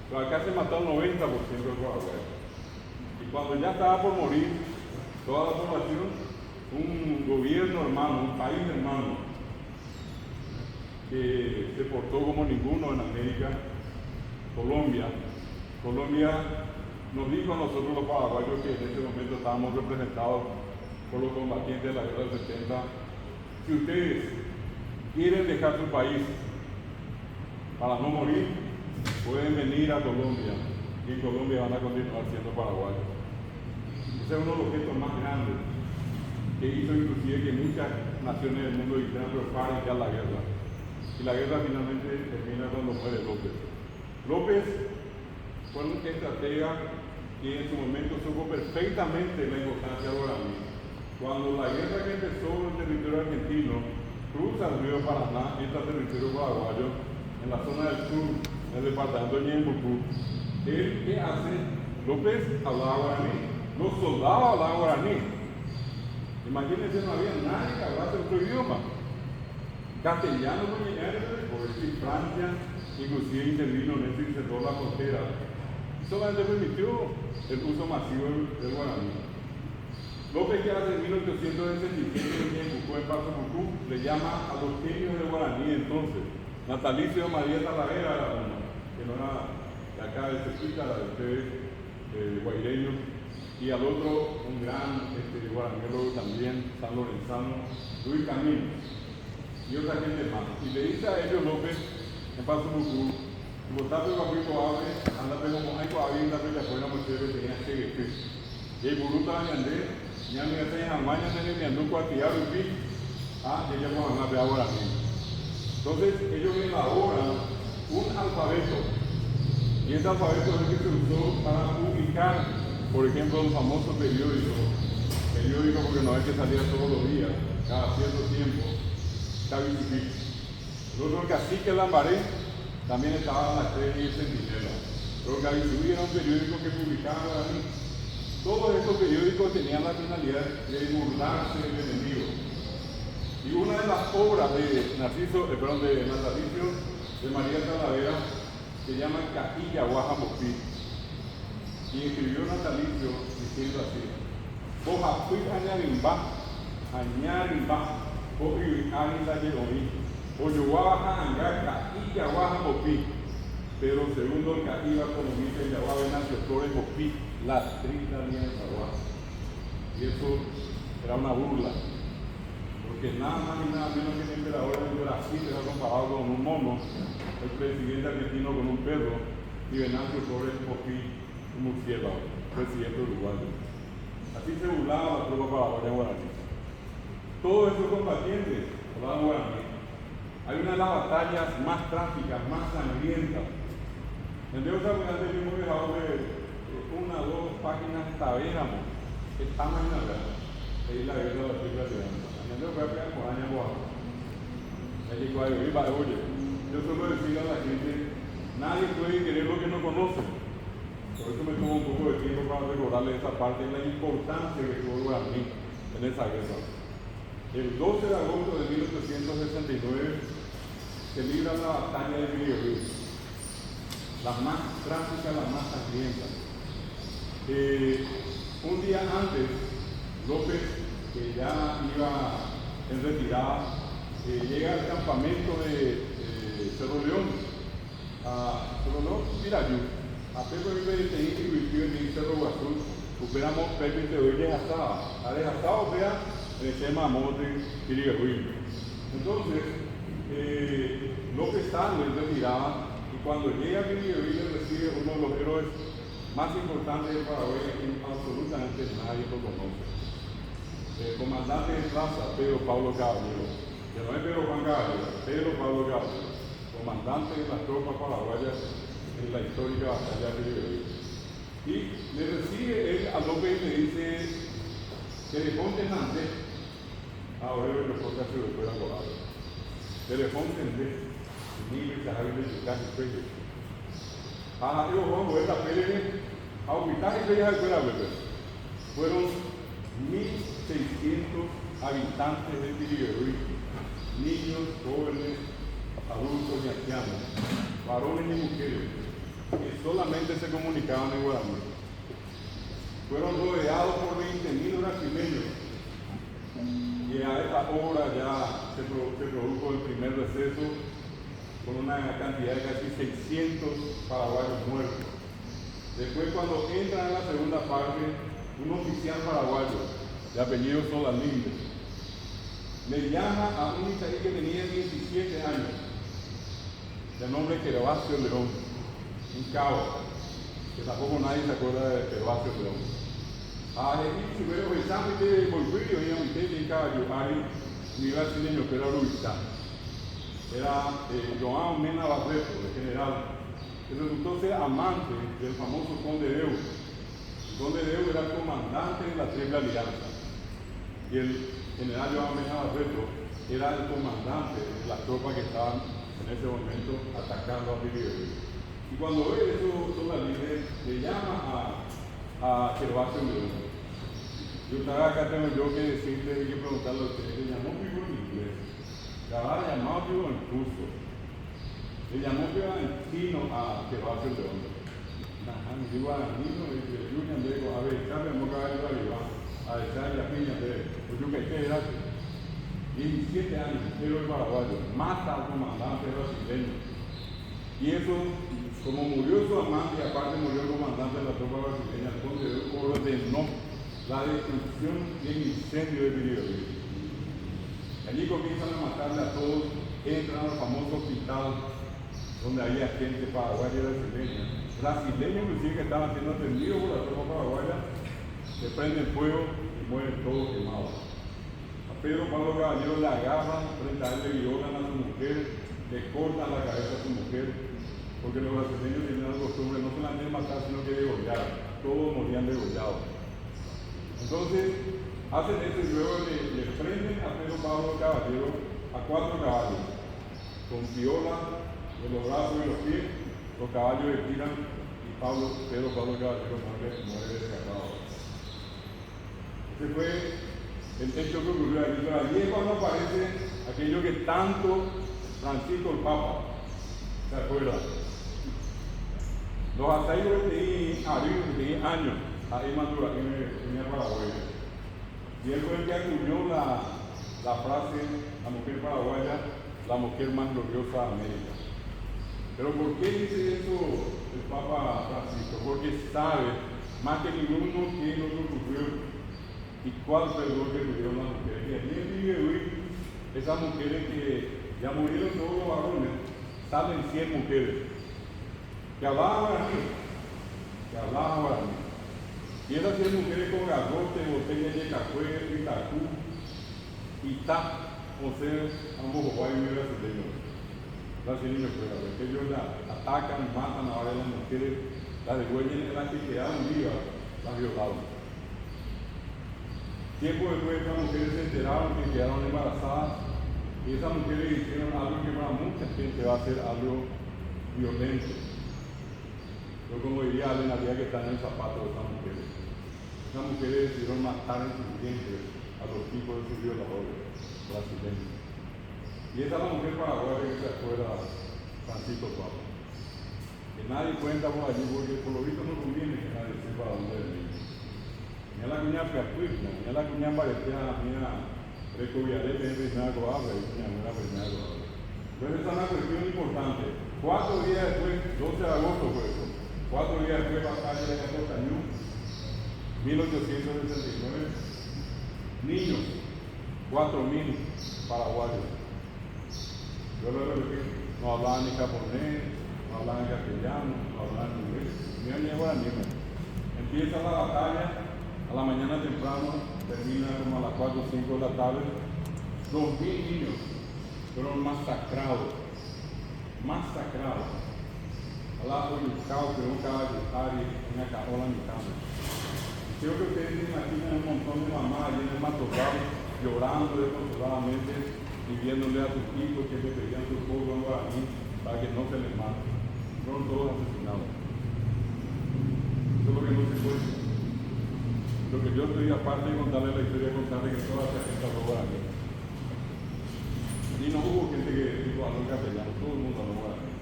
Pero acá se mató el 90% del Paraguay. Y cuando ya estaba por morir toda la población, un gobierno hermano, un país hermano, que se portó como ninguno en América, Colombia nos dijo a nosotros los paraguayos, que en ese momento estábamos representados por los combatientes de la guerra del 70, si ustedes quieren dejar su país para no morir, pueden venir a Colombia, y en Colombia van a continuar siendo paraguayos. Ese es uno de los gestos más grandes que hizo inclusive que muchas naciones del mundo dijeran, pero paren ya la guerra. Y la guerra finalmente termina cuando muere López. López fue un estratega que en su momento supo perfectamente la importancia de Guaraní. Cuando la guerra que empezó en el territorio argentino cruza el río Paraná, entra al territorio paraguayo, en la zona del sur, en el departamento de Ñembucú, él, ¿qué hace? López hablaba guaraní, los soldados hablaban guaraní. Imagínense, no había nadie que hablase otro idioma. Castellano no llegaba, por decir Francia, inclusive intervino en esto y cerró la frontera. Y solamente permitió el uso masivo del guaraní. López, que hace en 1867 en Bucú, en Paso Bucú, le llama a los genios del guaraní entonces. Natalicio María Talavera era uno, que no era de acá de Cesita, era de ustedes, guaireños, y al otro un gran guaraníólogo también, San Lorenzano, Luis Camilo, y otra gente más. Y le dice a ellos López, en Paso Bucú, votar por Papico Abre, anda como hay coabir, anda por afuera, porque tenía que y el Buruta Ñandé, ya me hacen amañas en el Ñandú, Cuatillado y Pi, ella va a ganar de ahora mismo. Entonces, ellos elaboran un alfabeto, y ese alfabeto es el que se usó para publicar, por ejemplo, los famosos periódicos porque no hay que salir todos los días, cada cierto tiempo, Cabilubí. Luego el cacique Lambaré también estaba en la Estrella y el Centinela, pero Cabilubí era un periódico que publicaba ahí. Todos estos periódicos tenían la finalidad de burlarse del enemigo. Y una de las obras de Natalicio de María Talavera se llama Cajilla Guaja Mopí. Y escribió Natalicio diciendo así: Boja fui añarimba, o ánila yeroí, o yoguaja anga Cajilla Guaja Mopí. Pero segundo el Cajiba, como dice Yaguabe Nacio Flores Mopí, la Triple Alianza. Y eso era una burla. porque nada más y nada menos que el emperador de Brasil era comparado con un mono, el presidente argentino con un perro, y Venancio Torres Popí, un murciélago, presidente uruguayo. Así se burlaba la tropa paraguaya guaraní. Todos esos combatientes hablaban guaraní. Hay una de las batallas más trágicas, más sangrientas. En Dios abundante hemos dejado de una o dos páginas taberamos, que está más en la es la guerra de la Triple Alianza. En Dios voy a pegar por años abajo. Oye, yo suelo decir a la gente, nadie puede querer lo que no conoce. Por eso me tomo un poco de tiempo para recordarle esa parte, la importancia que tuvo Guaraní en esa guerra. El 12 de agosto de 1869 se libra la batalla de Viriobí, la más trágica, la más sangrienta. Un día antes, López, que ya iba en retirada, llega al campamento de Cerro León, Pirayú, a Pepe Vive y Cerro Guazú, superamos Pepe de hoy desgastado, vea, se mamote, Pirigüí. Entonces, López sale en retirada, y cuando llega a Pirigüí le recibe uno de los héroes más importantes del Paraguay, que absolutamente nadie lo conoce. El comandante de plaza, Pedro Pablo Caballero, que no es Pedro Juan Caballero, Pedro Pablo Caballero, comandante de las tropas paraguayas en la histórica batalla de Pirigüí. Y le recibe él a López y le dice que le ponte en Andés. Ahora el reporte se lo fuera volado. Que le ponte en Andés. Ni me sabe de su casa y pegue. Yo pongo esta pelea, a hospital y pegue al fuera beber. Fueron 1.600 habitantes de Pirigüí, niños, jóvenes, adultos y ancianos, varones y mujeres, que solamente se comunicaban en guaraní. Fueron rodeados por 20.000 brasileños, y a esta hora ya se produjo el primer receso con una cantidad de casi 600 paraguayos muertos. Después, cuando entran en la segunda parte, un oficial paraguayo de apellido Solalinde le llama a un israelí que tenía 17 años, de nombre Gervasio León, un cabo, que tampoco nadie se acuerda de Gervasio León. Si veo el examen de Bolivia, y caballo, mi brasileño, que era Luisa, era João Mena Barreto, el general, que resultó ser amante del famoso Conde Deu. El Conde Deu era el comandante de la Triple Alianza, y el general João Mena Barreto era el comandante de las tropas que estaban en ese momento atacando a Pirigüí. Y cuando ve eso, Solalinde le llama a Gervasio León. Yo estaba acá, tengo yo que decirle, hay que preguntarle a usted, le llamó vivo en inglés, le habrá llamado vivo en ruso, le llamó vivo en chino a Gervasio León. Digo a niño, dice, yo me digo, a ver, ¿sabe cómo caballo va a llevar? A echar la piña de, pues yo que era 17 años, héroe paraguayo, mata al comandante brasileño. Y eso, como murió su amante y aparte murió el comandante de la tropa brasileña, entonces ordenó la destrucción y el incendio de Pirigüí. Allí comienzan a matarle a todos, entran al famoso hospital donde había gente paraguaya y brasileña. Brasileños inclusive que estaban siendo atendidos por la tropa paraguaya, se prenden fuego y mueren todos quemados. A Pedro Pablo Caballero le agarran, frente a él le violan a su mujer, le cortan la cabeza a su mujer, porque los brasileños tenían la costumbre no solamente de matar, sino que degollar. Todos morían degollados. Entonces, hacen eso y luego le prenden a Pedro Pablo Caballero a 4 caballos, con piola de los brazos y los pies, los caballos le tiran y Pedro Pablo Caballero muere descartado. Ese fue el hecho que ocurrió allí. Pero allí es cuando aparece aquello que tanto Francisco el Papa se acuerda. Los asaídos que tenían años ahí Madura, que venía paraguaya. Y él fue el que acuñó la frase, la mujer paraguaya, la mujer más gloriosa de América. Pero ¿por qué dice eso el Papa Francisco? Porque sabe más que ninguno qué es lo que ocurrió y cuál fue el dolor que tuvieron las mujeres. Y allí en Pirigüí esas mujeres que ya murieron todos los varones, salen 100 mujeres que hablaban guaraní. Y esas 100 mujeres con garrote, botellas de café, pitacú, itá, o sea, ambos guayos brasileños. Brasileños, porque ellos atacan, matan a varias mujeres, las devuelven, las que quedaron vivas, las violaron. Tiempo después estas mujeres se enteraron que quedaron embarazadas y esas mujeres hicieron algo que para mucha gente va a ser algo violento. Yo como diría alguien, había que estar en el zapato de esas mujeres. Esas mujeres decidieron matar en sus dientes a los hijos de sus violadores brasileños. Y esa es la mujer paraguaya que se acuerda Francisco Pablo. Que nadie cuenta por allí porque por lo visto no conviene que nadie sepa dónde venir. Mira la cuña Piapuitna, mira la cuña Baretea, mira Recoviarete en primera coabra y cuña nueva primera coabra. Entonces esta es una cuestión importante. 4 días después, 12 de agosto fue eso, 4 días después batalla de Cañón, 1869, niños, 4.000 paraguayos. Yo lo repito, no hablaban ni japonés, no hablaban castellano, no hablaban inglés, ni guaraní. Empieza la batalla a la mañana temprano, termina como a las 4 o 5 de la tarde. 2.000 niños fueron masacrados. Al Yucao, que un caballo, una carola en mi casa. Creo que ustedes se imaginan un montón de mamás allí en el matorral llorando desconsoladamente y viéndole a sus hijos que le pedían su pueblo en guaraní para que no se les mate. Fueron todos asesinados. Eso es lo que no se puede. Lo que yo estoy aparte de contarle la historia, contarle que toda esa gente habló guaraní. Y no hubo gente que dijo algo en castellano, todo el mundo habló guaraní.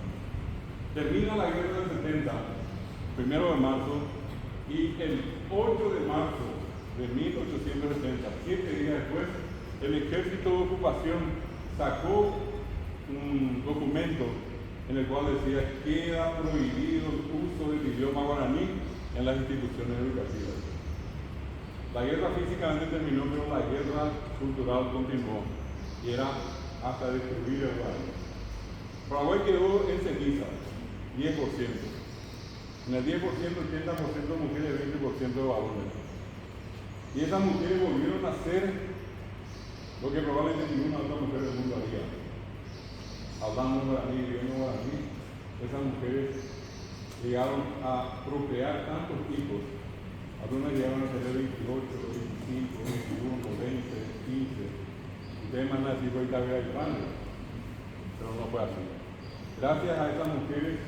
Termina la guerra del 70, 1 de marzo, y el 8 de marzo de 1870, 7 días después, el ejército de ocupación sacó un documento en el cual decía queda prohibido el uso del idioma guaraní en las instituciones educativas. La guerra físicamente terminó, pero la guerra cultural continuó y era hasta destruir el guaraní. Paraguay quedó en ceniza, 10%. En el 10%, 80% mujeres, 20% de varones. Y esas mujeres volvieron a hacer lo que probablemente ninguna otra mujer del mundo haría. Hablando guaraní, viviendo guaraní, esas mujeres llegaron a procrear tantos hijos. Algunas llegaron a tener 28, 25, 21, 20, 15. Ustedes mandan a decir que ahorita había grandes, pero no fue así. Gracias a esas mujeres,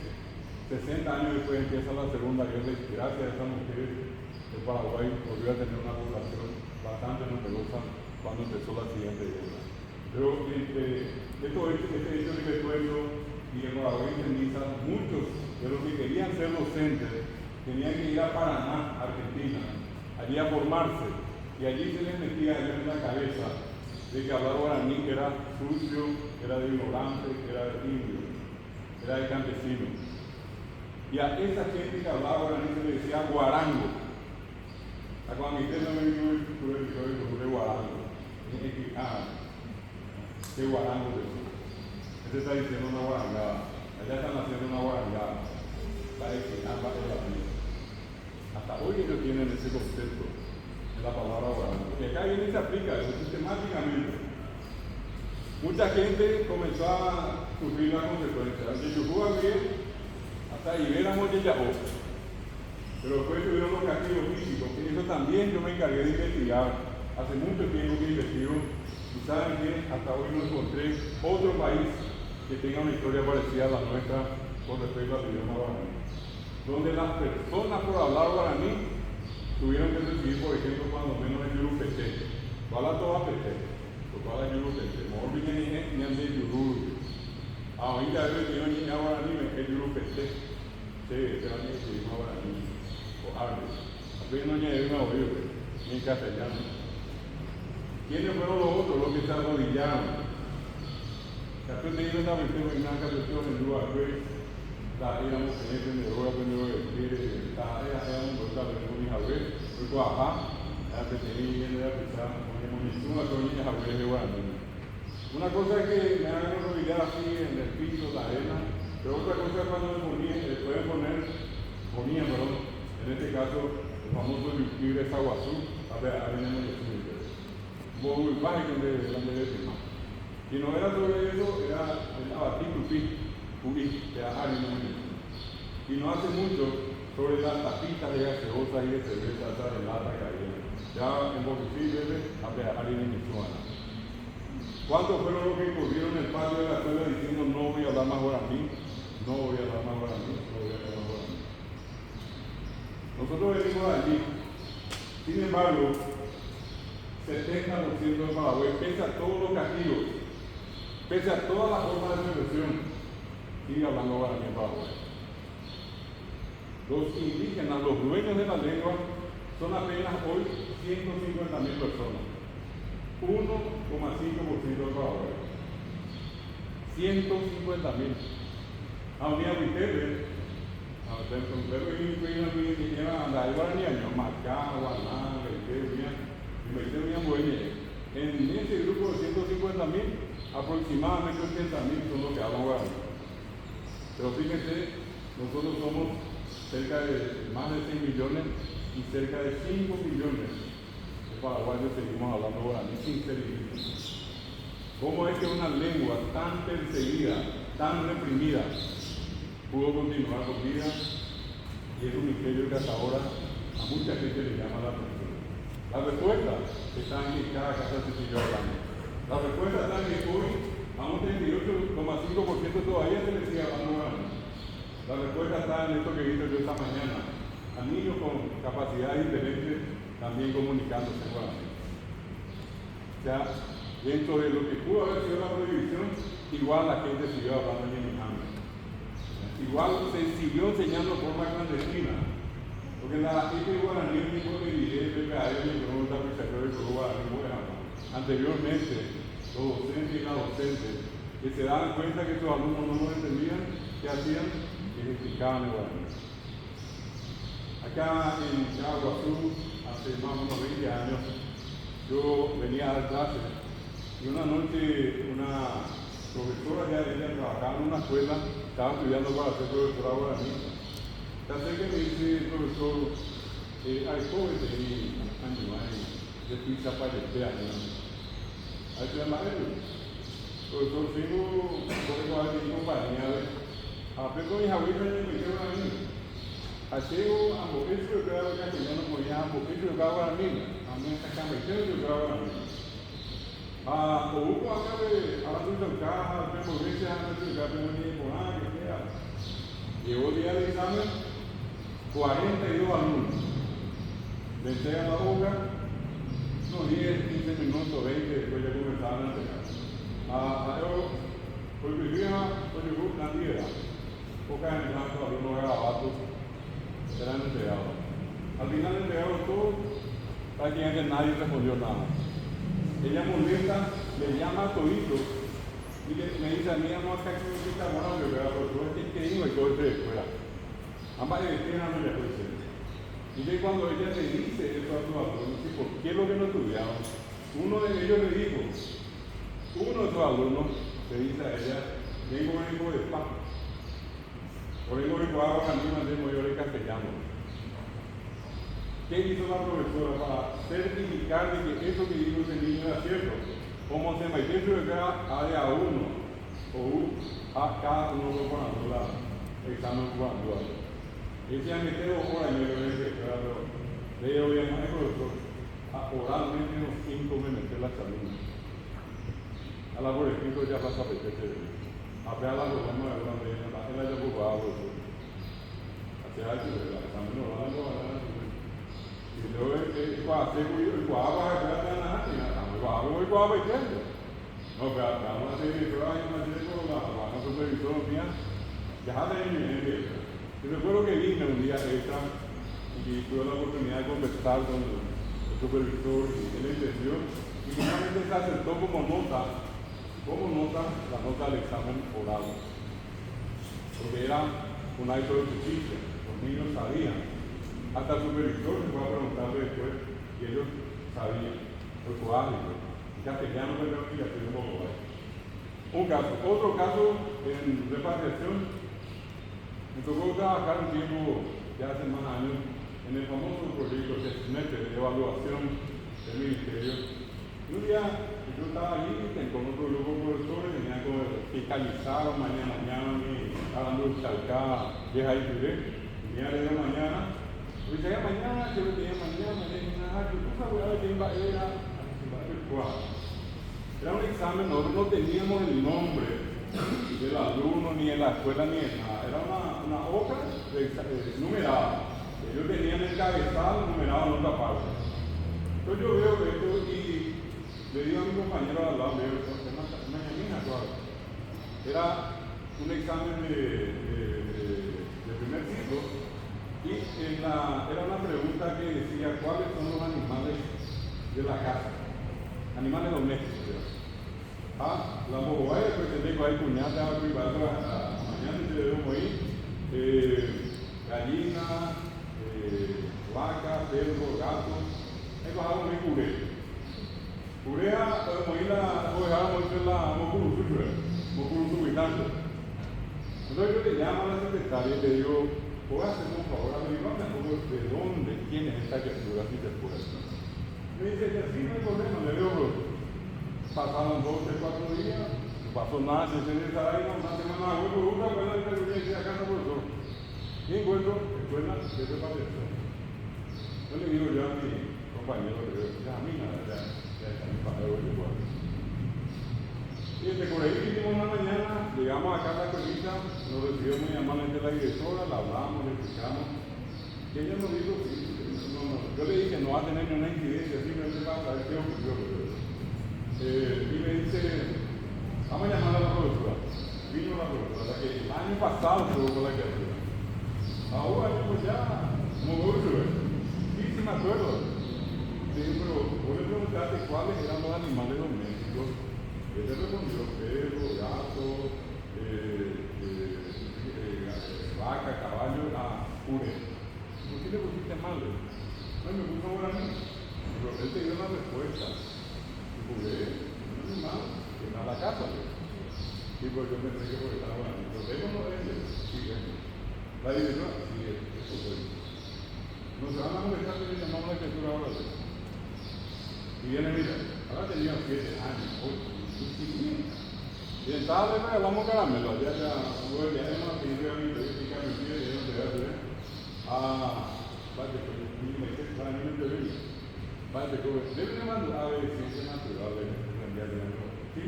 60 años después empieza la Segunda Guerra y gracias a esas mujeres el Paraguay volvió a tener una población bastante numerosa cuando empezó la siguiente guerra. Pero este hecho de recuerdo y el Paraguay indemniza, muchos de los que querían ser docentes tenían que ir a Paraná, Argentina, allí a formarse y allí se les metía en la cabeza de que hablar guaraní era sucio, era de ignorante, era de indio, era de campesino. Y a esa gente que hablaba guaraní se le decía guarango. A cuando usted no me vino el de guarango. ¿Qué guarango es eso? Este está diciendo una guarangada. Allá están haciendo una guarangada. Para enseñar más de la vida. Hasta hoy ellos tienen ese concepto de la palabra guarango. Porque acá viene y se aplica sistemáticamente. Mucha gente comenzó a sufrir las consecuencias. Que yo jugué bien, hasta Iberamos y Yahoo. Pero después tuvieron los castigos físicos, que eso también yo me encargué de investigar. Hace mucho tiempo que investigo, y saben que hasta hoy no encontré otro país que tenga una historia parecida a la nuestra con respecto al idioma guaraní. Donde las personas por hablar guaraní tuvieron que recibir, por ejemplo, cuando menos el yurupete. ¿Cuál es toda pete? ¿Cuál es el yurupete? Mejor viene ni ande yururu. Ahorita yo tengo ni guaraní, me es yurupete. Sí, este es el idioma guaraní. O árabe. Aquí no hay una oído, ni en castellano. ¿Quiénes fueron los otros? Los que se arrodillaron. Capaz de ir a la versión en una versión en lugar de la era mujer de droga, pero era un doctor de un javé, porque ajá, la que tenía y era pesada, porque ninguna coña javé de guaraní. Una cosa es que me hagan rodillar así en el piso, la arena, pero otra cosa es cuando ponían, en este caso, el famoso libre Saguazú, arena en el cemento. Muy básico de la. Y no era sobre eso, era el abatir que era arena en el. Y no hace mucho, sobre las tapitas de gaseosa y de cerveza, de lata que había. Ya en Bocifí, harina en el. ¿Cuántos fueron los que corrieron en el patio de la escuela diciendo no voy a hablar más guaraní? No voy a hablar más guaraní, no voy a hablar más guaraní. Nosotros venimos allí. Sin embargo, 70% de Paraguay, pese a todos los castigos, pese a todas las formas de expresión, sigue hablando guaraní en Paraguay. Los indígenas, los dueños de la lengua, son apenas hoy 150.000 personas. 1,5% de Paraguay. 150.000. A unir a ustedes, en ese grupo de 150.000, aproximadamente 80.000 son los que hablan guaraní. Pero fíjense, nosotros somos cerca de más de 6 millones y cerca de 5 millones de paraguayos seguimos hablando guaraní sin ser indígenas. ¿Cómo es que una lengua tan perseguida, tan reprimida, pudo continuar con vida? Y es un misterio que hasta ahora a mucha gente le llama la atención. La respuesta está en que cada casa se sigue hablando. La respuesta está en que hoy a un 38,5% todavía se le sigue hablando guaraní. La respuesta está en esto que he visto yo esta mañana, a niños con capacidades diferentes también comunicándose en guaraní. O sea, dentro de lo que pudo haber sido la prohibición, igual la gente siguió hablando en Yemijame. Igual se siguió enseñando de forma clandestina, porque la gente guaraní es un evidente que hay en el guaraní. Anteriormente, los docentes y las docentes que se daban cuenta que sus alumnos no lo entendían, ¿qué hacían? Que les explicaban el guaraní. Acá en Caguazú, hace más o menos 20 años, yo venía a dar clases y una noche una profesora ya trabajaba en una escuela, estaba estudiando para ser profesora guaraní. Ya sé que me dice el profesor, hay jóvenes y de pizza para este año. Ahí se llama él. Profesor, sigo por el compañía de aprendo mis abuelos y me dijeron a mí. Achego a mujer que yo grabo castellano, como ya a mujer que yo grabo a mí. A mí esta camiseta yo grabo a mí. O hubo acá de hablando de caja, de moverse a nuestro caso, de nada que sea. Llegó el día del examen, 42 alumnos. Le entregan la hoja, unos 10, 15 minutos, 20, después ya comenzaban a entregar. Porque llegó la tierra, pocas en blanco, algunos garabatos, serán entregados. Al final entregaron todo, prácticamente nadie respondió nada. Ella molesta, le llama a todito y me dice a mí, no, acá que me quita bueno, yo es increíble y todo esto fuera. Ambas elecciones no le puede ser. Y de cuando ella le dice eso a sus alumnos, ¿por qué es lo que no estudiaron? Uno de ellos le dijo, uno de sus alumnos le dice a ella, vengo de pan. O vengo de agua, a mí me mayor de castellano. ¿Qué hizo la profesora para certificar de que eso que dijo ese niño era cierto? Como se me dice de cada área 1 o a cada uno por anular, examen por anular. Ese año tengo hora y medio de claro, le digo bien al profesor, oralmente los 5 me metí la salud. A la por escrito ya pasa a pedirse. Apenas la programa de una vez, la gente ya jugaba, hacia algo, el examen oral no va a dar. Y luego el guava es nada, el guava es cierto. No, pero una serie de pruebas y una serie de cosas, la supervisora mía, ya de mi. Y recuerdo que vine un día extra y tuve la oportunidad de conversar con el supervisor y él entendió. Y finalmente se aceptó como nota la nota del examen oral. Porque era un acto de justicia, los niños sabían. Hasta el supervisor se fue a preguntarle después y ellos sabían, fue coágico. En castellano me tengo que ir un poco más. Un caso. Otro caso en repatriación, me tocó trabajar un tiempo, ya hace más años, en el famoso proyecto CESMET de evaluación del ministerio. Y un día yo estaba allí con otro grupo de profesores, tenían como fiscalizaron mañana, hablando de Chalcá, vieja y Piré, tenía de la mañana. Y decía mañana, yo le tenía mañana, yo no sabía quién va a ir a era un examen, nosotros no teníamos el nombre del alumno, ni en la escuela, ni en nada. Era una hoja numerada. Ellos tenían el cabezal numerado en otra parte. Entonces yo veo esto y le digo a mi compañero al lado, le digo, era un examen de primer ciclo y era una pregunta que decía cuáles son los animales de la casa, animales domésticos. La mogobaya, pues tenés que hay cuñada, mañana te debemos ir, gallina, vaca, cerdo, gato, ahí bajamos en curé. Curea, podemos ir a la mocuruzu gritando. Entonces yo le llamo a la secretaria y le digo, ¿puedo hacer un favor a mi mamá? ¿De dónde? ¿Quién es esta criatura? Si te puede. Me dice, ya sí, no hay problema, le digo, pasaron 2, 3, 4 días, no pasó nada, se estar ahí una semana, vuelvo una buena experiencia a casa, profesor. Y encuentro escuela de preparación. Yo le digo yo a mi compañero, ya a mí nada, ya está mi padre, igual. Y por ahí vinimos una mañana, llegamos acá a la escuelita, nos recibió muy amablemente la directora, la hablamos, le explicamos. Y ella nos dijo, yo le dije, no va a tener ninguna incidencia, simplemente para saber qué ocurrió. Y me dice, vamos a llamar a la profesora. Vino la profesora, la que el año pasado tuvo la criatura. Ahora pues ya, como mucho, sí me acuerdo. Dije, pero vos le preguntaste cuáles eran los animales domésticos. Él le respondió, perro, gato, vaca, caballo, puré. ¿Por qué le pusiste mal? No, me puso ahora a mí. Pero él te dio una respuesta. Puré, un animal que está en la casa. Y pues yo me traje porque estaba hablando. Pero tengo no es él. Sí, la directora, sí, eso fue. No se van a molestar que le llamamos la escritura ahora. Y viene, mira, ahora tenía 7 años, 8. Y entonces le regalamos caramelo, ya hemos tenido a mi política, mi tía, y no te voy a hacer. Vaya, pues, para mí no te vengo. Vaya, pues, debe de mandar a ver si es natural, cambiar de año. Sí,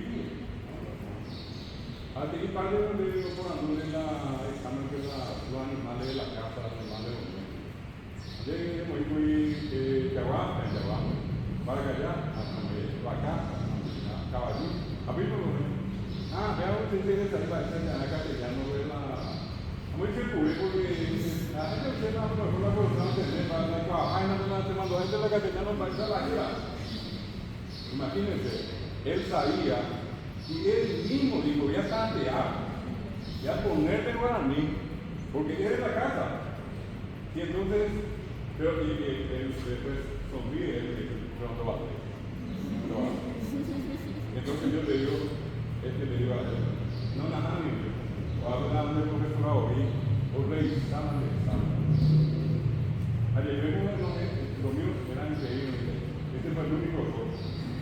hasta que parte de donde yo por andar en la examen que los animales de la casa, los animales de los niños. Llegué muy Yaguá, para allá, vaca, caballo. A mí no lo veo. Vea usted tiene que salir para esa castellano, ver la. Muy circulé porque la gente usted no lo mejor la producción de para trabajar y no te mandó gente de la castellano para irse a la gira. Imagínense, él sabía y él mismo dijo, ya está ya ponerte guaraní, porque él es la casa. Y entonces, pero él después sonríe, él dice, no va a hacer. Entonces yo le digo a él, no, nada, o a hablar del profesor Aorí, o revisar el examen. Ayer vemos los míos eran increíbles. Este fue el único error.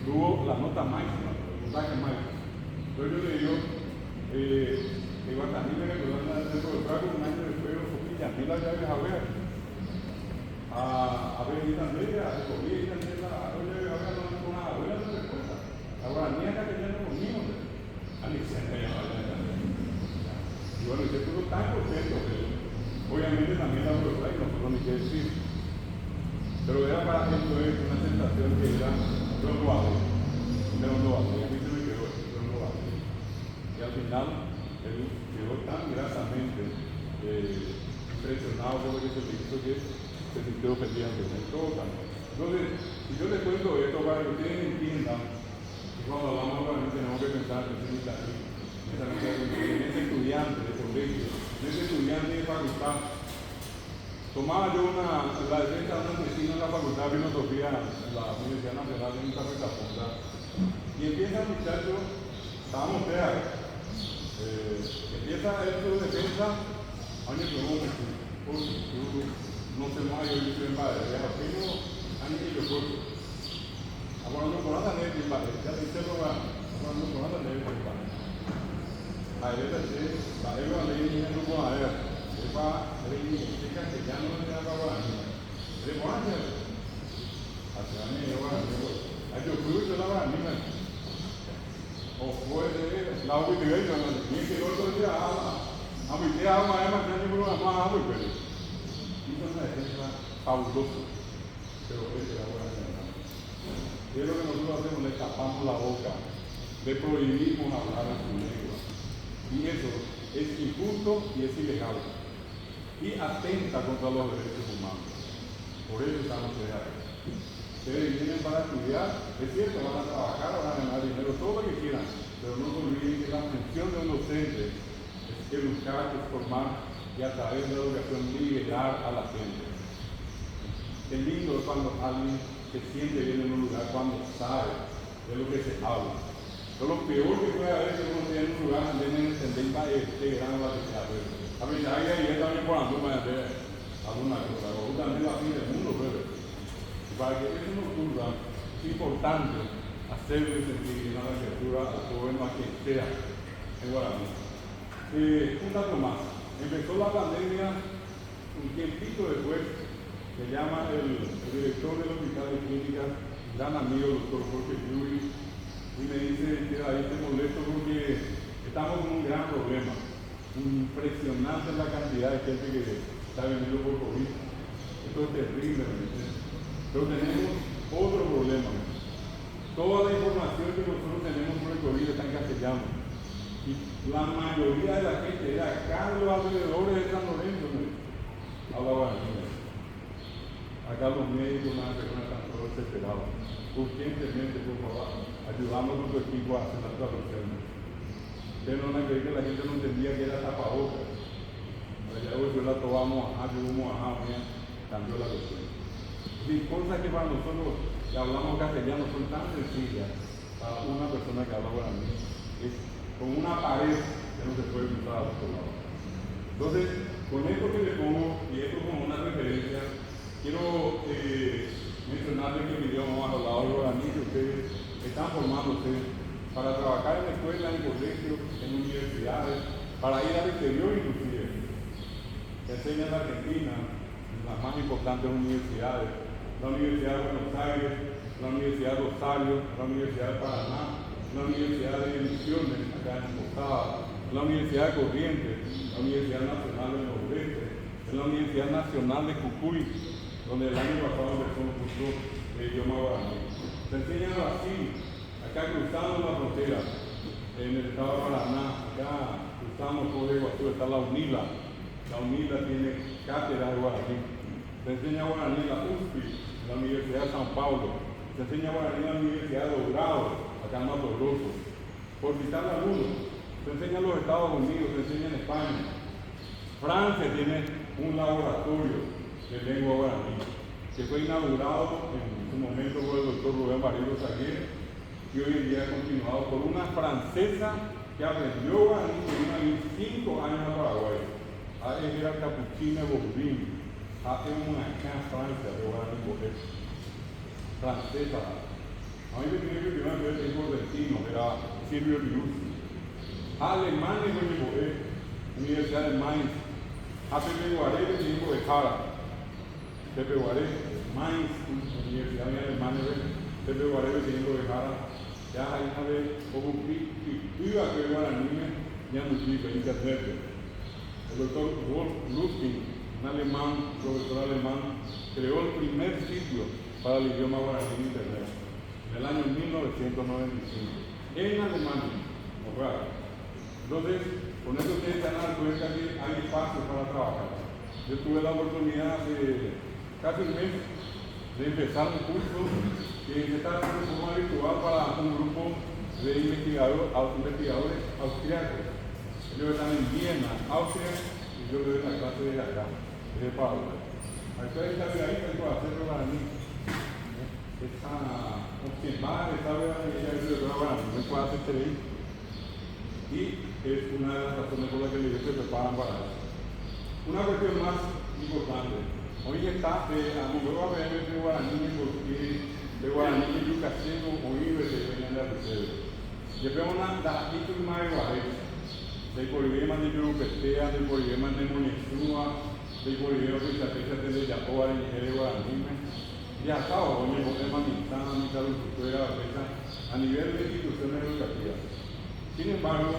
Tuvo la nota máxima, el puntaje máximo. Entonces yo le digo, igual también me recordaron el profesor un año después, Sofía, a mí la llave a ver. A ver, y también, a escogí, y también la llave a ver, no con una buena respuesta. Ahora, ni acá que ya no conmigo, a mi centro ya no. Y bueno, yo estuve tan contento que obviamente también la profesora y nosotros ni qué decir. Pero era para que esto es una sensación que era, yo no lo hago, a mí se me quedó, yo no lo hago. Y al final, él quedó tan grasamente impresionado por lo que se le hizo que se sintió ofendido en todo también. Entonces, si yo les cuento esto para que ustedes entiendan, y cuando hablamos realmente tenemos que pensar en ese estudiante de colegio, en ese estudiante de facultad. Tomaba yo la defensa de un vecino en la facultad de filosofía en la Universidad Nacional de Punta, y empieza el muchacho estábamos ustedes. Empieza esto de defensa, año que no se más yo estoy en padre, ya apenas año que yo puedo. Ahora no con nada de padre, ya te lo va, ahora no con nada de padre. A veces la eva le dice no con la eva, eva le dice que ya no le da para nada. Le pone hacia mí yo va, yo creo que la va a mí. O puede la ubicación ni que otro día a mi tía ama ema que no lo ama a muy pero y no es defensa fabuloso pero es la buena es lo que nosotros hacemos, le tapamos la boca, le prohibimos hablar en su lengua y eso es injusto y es ilegal y atenta contra los derechos humanos. Por eso estamos aquí. Ustedes vienen para estudiar, es cierto, van a trabajar, van a ganar dinero, todo lo que quieran, pero no se olviden que la función de un docente es educar, es formar y a través de la educación liberar a la gente. Es lindo cuando alguien se siente bien en un lugar, cuando sabe de lo que se habla. Pero lo peor que puede haber es que uno esté en un lugar donde no entender para este gran la que se hace. A veces ahí también por alguna cosa, o también la fin del mundo, pero para que eso no ocurra, es importante hacerle sentir una lectura al joven a quien sea en Guaraní. Un dato más. Empezó la pandemia un tiempito después, se llama el director del Hospital de Clínica, gran amigo, el doctor Jorge Yuri, y me dice que ahí te molesto porque estamos en un gran problema. Impresionante la cantidad de gente que está viniendo por COVID. Esto es terrible, me dice. Pero tenemos otro problema. Toda la información que nosotros tenemos sobre el COVID está en castellano. Y la mayoría de la gente era acá en los alrededores de San Lorenzo, ¿no? Hablaba de acá los médicos, las personas están todos desesperados. Urgentemente, por favor, ayudamos a tu equipo a hacer la traducción. Ustedes no van a creer que la gente no entendía que era tapabocas. Ya hoy la tomamos, cambió la cuestión. Y cosas que para nosotros que hablamos castellano son tan sencillas para una persona que habla guaraní. Es como una pared que no se puede cruzar a otro lado. Entonces, con esto que le pongo, y esto como una referencia, quiero mencionarles que mi idioma más hablado de guaraní, que ustedes están formándose para trabajar en escuelas, en colegios, en universidades, para ir al exterior inclusive. Se enseña en Argentina, en las más importantes universidades, la Universidad de Buenos Aires, la Universidad de Rosario, la Universidad de Paraná, la Universidad de Misiones, acá en Posada, la Universidad de Corrientes, la Universidad Nacional del Nordeste, en la Universidad Nacional de Jujuy, donde el año pasado empezó un curso de idioma guaraní. Se enseña en Brasil, acá cruzando la frontera, en el estado de Paraná, acá cruzamos por Iguazú, está la UNILA. La UNILA tiene cátedra de guaraní. Se enseña guaraní en la USP, en la Universidad de San Paulo. Se enseña guaraní en la Universidad de Dorado, acá en Mato Grosso. Por citar algunos, se enseña en los Estados Unidos, se enseña en España. Francia tiene un laboratorio de lengua guaraní, que fue inaugurado en su momento por el doctor Rubén Barrio Saguer, y hoy en día continuado por una francesa que aprendió guaraní y vino a vivir 5 años a Paraguay. Era Capuchina Bourbin. Hace una acá en Francia de guaraní francesa. A mí me tenía que llevar el tiempo destino, era Silvio Liuzzi. Alemania me llevó, Universidad de Mainz. A Pepe Guaré me llevó de Jara. Pepe Guaré, Mainz, Universidad de Alemania, Pepe Guaré me llevó de Jara. Ya hay una vez, como viva que guaraní, ya no existe internet. El doctor Wolf Luskin, un alemán, profesor alemán, creó el primer sitio para el idioma guaraní en internet en el año 1995 en Alemania. Entonces, con eso ustedes se van a dar cuenta que hay espacio para trabajar. Yo tuve la oportunidad de casi un mes de empezar un curso que se está haciendo de forma virtual para un grupo de investigadores austriacos. Ellos están en Viena, Austria, y yo le doy la clase de acá, de Pablo. Acá está ahí para hacerlo para mí. Esa observar, esa verdad, ella es de guaraní, no puede hacer Y es una de las razones por las que ellos se preparan para eso. Una cuestión más importante. Hoy está a mi nueva de Guaraní, porque de Guaraní y Yucasego, hoy se venían de Arceo. Llevamos una daquito más de Guarés, del problema de Yurupetea, del problema de Monesúa, del problema de la fecha de Yapoa, de Guaraní. Ya está, hoy me voy a manizar, mi traductora, a nivel de instituciones educativas. Sin embargo,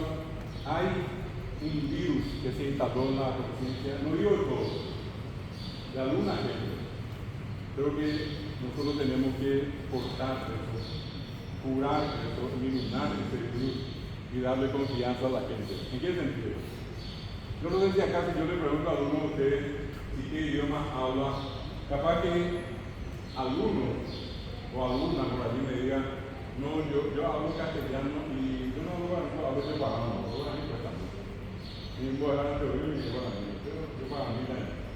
hay un virus que se instaló en la conciencia, no digo de todos, de alguna gente. Creo que nosotros tenemos que cortar eso, curar eso, eliminar ese virus y darle confianza a la gente. ¿En qué sentido? Yo no sé si acá, si yo le pregunto a alguno de ustedes si qué idioma habla, capaz que alguno o alguna por allí me diga, no, yo hablo castellano y yo no hablo de guaraní, no guaraní pues también. Ni guaraní yo vivo ni guaraní, pero yo guaraní también.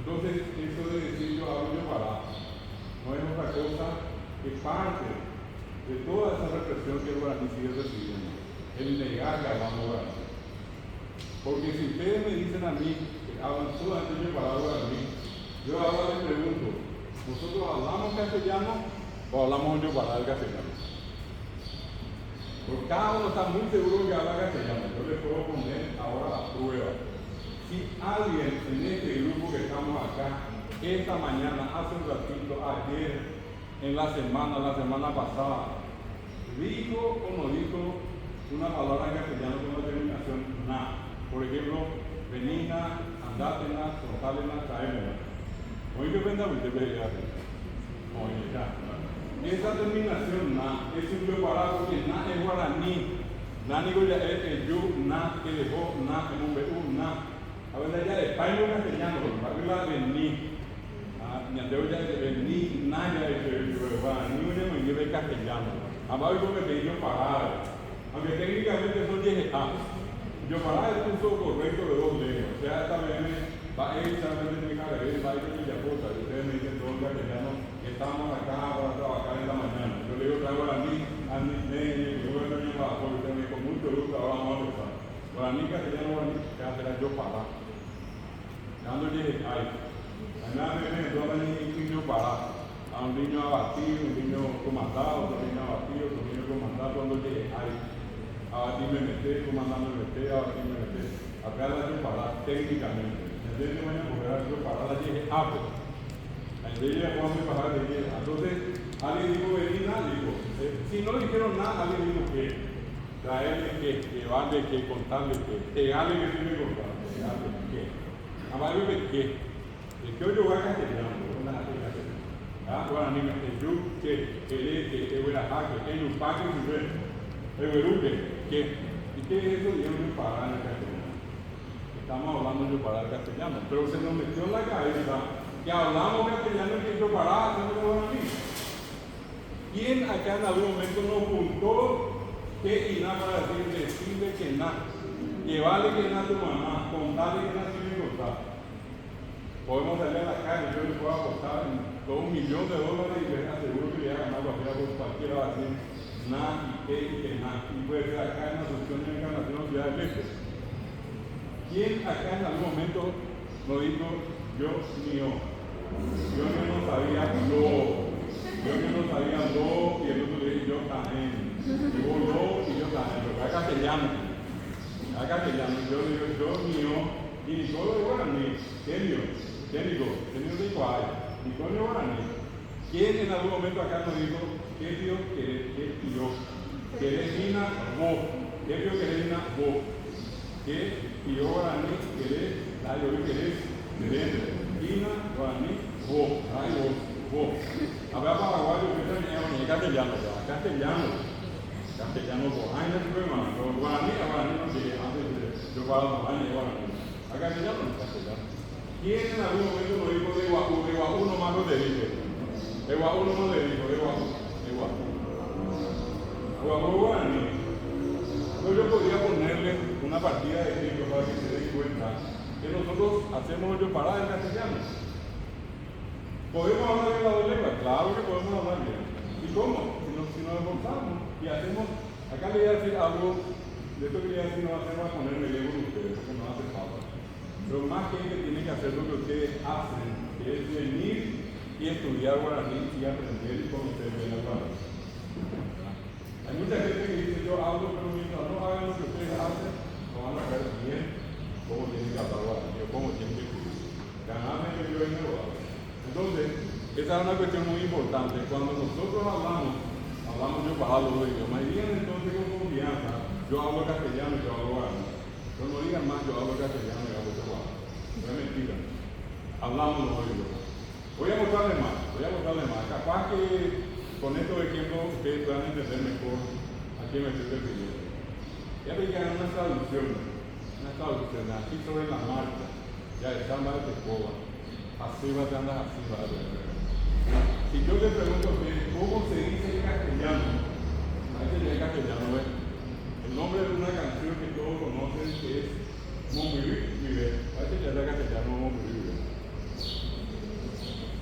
Entonces, eso de decir yo hablo de guaraní no es otra cosa que parte de toda esa represión que el guaraní sigue recibiendo, el negar que hablamos guaraní. Porque si ustedes me dicen a mí que hablan solamente de guaraní, yo ahora les pregunto, ¿nosotros hablamos castellano o hablamos de guaraní castellano? Porque cada uno está muy seguro que habla castellano. Yo les puedo poner ahora la prueba. Si alguien en este grupo que estamos acá, esta mañana, hace un ratito, ayer, en la semana pasada, dijo o no dijo una palabra en castellano con la terminación na. Por ejemplo, venina, andátena, contálena, traémela. Hoy que venga usted ve ya. Oye, ya. Esa terminación na es un preparado porque na es guaraní. Na digo ya es el yo, na, que dejó, na, en un BU, na. A veces ya de español castellano, porque la vení. Ni andeo ya de vení, na ya de guaraní, ya me lleve castellano. Abajo yo me pedí yo parar. Aunque técnicamente son 10 etapas. Yo parar es un uso correcto de 2 lenguas. O sea, esta vez va a ir solamente en mi carrera, va a ir en Villapota, y ustedes me dicen todo el castellano, que estamos acá para trabajar en la mañana. Yo le digo, traigo a mí, a mi nene, yo voy a venir para abajo, y con mucho gusto ahora vamos a empezar. Para mí, castellano, que hacer yo parar. Cuando llegue, ay, nada me viene, yo un niño parar. A un niño abatido, un niño comandado, otro niño abatido, otro niño comandado, cuando llegue, ay. Abatir me meté, comandando me meté, abatir me meté. Acá la yo parar técnicamente. Entonces, porque ahora yo parar la dije, pues. Entonces, ya podemos parar de allí. Entonces, alguien dijo, venir, nada, dijo. Si no dijeron nada, alguien dijo que traerle que, llevarle que, contarle que, pegarle que tiene que contar, pegarle que. Amarle de que. El que yo voy a castellano, no es nada. Ahora, ni me yo que voy a jaque, que yo pague su vez. El veruque, que. ¿Y qué es eso? Yo no parar en el castellano. Estamos hablando de parar castellano, pero se nos metió en la cabeza que hablamos castellano y que yo parar haciendo guaraní. ¿Quién acá en algún momento nos juntó que y nada para decirle que nada? Llevarle que nada a tu mamá, contarle que nada tiene que contar. Podemos salir a la calle, yo le puedo apostar todo $1 millón y les aseguro que le voy a ganar cualquiera va a decir nada y que nada. Y puede ser acá en la Asunción de Encarnación Ciudad del Este. ¿Quién acá en algún momento lo dijo yo mío? Yo no sabía lo. Yo no sabía lo y el otro le dije yo también. Digo lo y yo también. Pero acá castellano. Acá castellano. Yo digo yo mío. Y Nicolo de Guaraní. ¿Quién digo? De Iguay. Nicolo de Guaraní. ¿Quién en algún momento acá nos dijo qué Dios querés? ¿Qué Dios? ¿Querés Nina? Vos. ¿Qué Dios querés Nina? Vos. Que yo guaraní querés, yo querés, Ina, guaraní, vos, vos. A ver, paraguayo, que también es castellano, castellano, vos. Ay, no se hermano, pero guaraní, no sé, antes yo para guaraní, a castellano, no castellano. ¿Quién en algún momento lo dijo de Guajú nomás lo te dije? De Guajú nomás le dijo, de Guajú. Guajú guaraní. Yo podría ponerle una partida de ejemplo para que se den cuenta que nosotros hacemos yo parada en castellano. ¿Podemos hablar en las 2 lenguas? Claro que podemos hablar bien. ¿Y cómo? Si nos esforzamos y hacemos, acá le voy a decir algo de esto quería decir, no va a ser para ponerme el ego en ustedes, porque no hace falta. Pero más gente tiene que hacer lo que ustedes hacen, que es venir y estudiar guaraní y aprender y conocer bien el guaraní. Hay mucha gente que dice, yo hablo, pero mientras no hagan lo que ustedes hacen, no van a saber bien cómo tienen que hablar guaraní o cómo tienen que escribir. Ganarme yo en el guaraní. Entonces, esa es una cuestión muy importante. Cuando nosotros hablamos yo bajado los idiomas, y digan entonces con confianza, yo hablo castellano y yo hablo guaraní. Pero no digan más, yo hablo castellano y hablo guaraní. No es mentira. Hablamos los idiomas. Voy a mostrarles más. Capaz que con estos ejemplos ustedes puedan entender mejor a quién me estoy refiriendo. Ya veían una traducción, aquí sobre la marcha, ya están más de escoba, así va a andar así, va a ver. Si yo le pregunto a ustedes, ¿cómo se dice en castellano? Ahí se dice en castellano, ¿ves? El nombre de una canción que todos conocen que es Montpellier Vive. Ahí se llama castellano Montpellier Vive.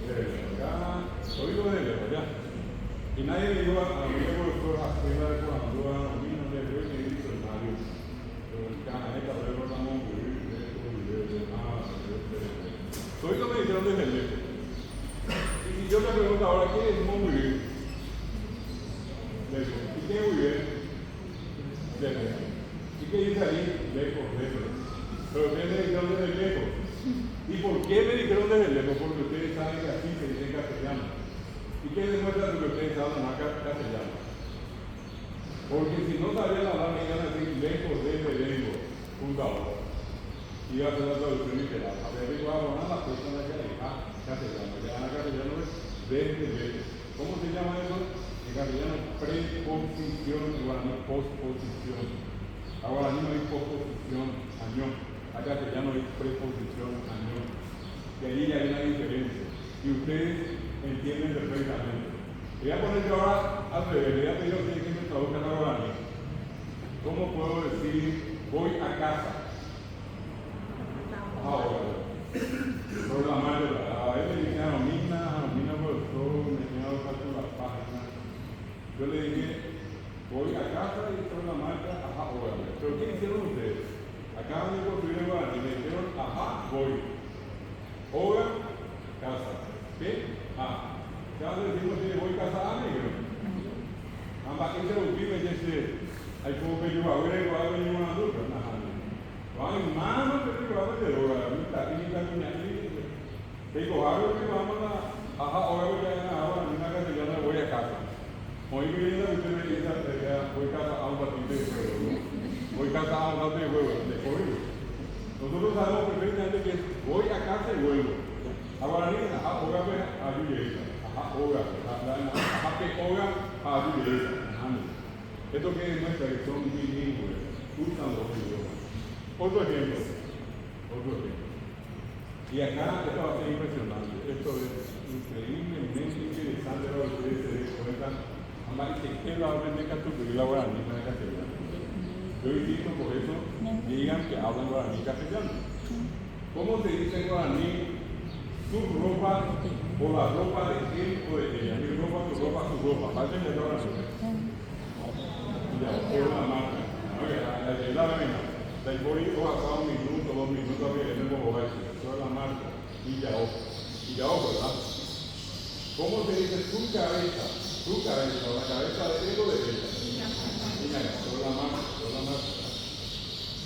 Acá, oído de lejos, ya. Y nadie le dijo a mí, por arriba de cuando a mí no le dio ni dice el Mario. Pero en Canadá, pero no Montpellier Vive, oído me dijeron desde lejos. Y si yo me pregunto ahora, ¿qué es Montpellier? Lejos. ¿Y qué es Vive? Lejos. ¿Y qué dice ahí? Lejos. Pero ustedes me dijeron desde lejos. ¿Y por qué me dijeron desde lejos? Porque ustedes saben que así se dice en castellano. ¿Y qué demuestra que ustedes hablan más castellano? Porque si no sabían hablar, me iban a decir lejos desde lejos, fundador. Y iba a hacer la traducción literal. A ver, digo, ahora la persona que hay castellano. Ya en castellano es desde lejos. ¿Cómo se llama eso? En castellano preposición, en guaraní posposición. Ahora no hay posposición, año. Acá castellano hay preposición, año. Y ahí hay una diferencia. Y ustedes entienden perfectamente. Voy a poner yo ahora al revés. Voy a pedir a ustedes que me traduzcan a guaraní. ¿Cómo puedo decir voy a casa? Ahora, sobre la madre, a él le dije a Romina, profesor, me enseñaba a hacer las páginas. Yo le dije, voy a casa y sobre la marcha, ahora. Pero ¿qué hicieron ustedes? Acaban de construir el guaraní, me dijeron, voy. Ahora, casa. ¿Qué? Cada vez decimos que voy a casa, amigo. Ambas que se ultima y dice, hay como que yo ahora y una adulta, vai mano que eu vou ter agora, me tá aqui digo algo que vamos lá, ahora voy a ahora una casa ya no voy a casa. Hoy viene la usted me dice voy a casa a un ratito de juego, voy a casa a un rato de juego, de juego. Nosotros sabemos perfectamente que voy a casa y vuelvo. Ahora ni ahora ve a Julieta, ahora que ahora a Julieta. Esto que demuestra que son bilingües, usan los idiomas. Otro ejemplo. Y acá esto va a ser impresionante. Esto es increíblemente interesante para que ustedes se den cuenta. Además, que quién lo aprende a construir la guaraní en castellano. Yo invito por eso, digan que hablan guaraní castellano. ¿Cómo se dice en guaraní su ropa o la ropa de él o de ella? Mi ropa, su ropa. Parece que ahora no. Ya, por la marca. La venga. Dai voy a 1 minuto, 2 minutos a ver el nuevo baile, sobre la marca, y ya ojo, ¿verdad? ¿Cómo se dice tu cabeza, o la cabeza de él o de ella? Mira, sobre la marca.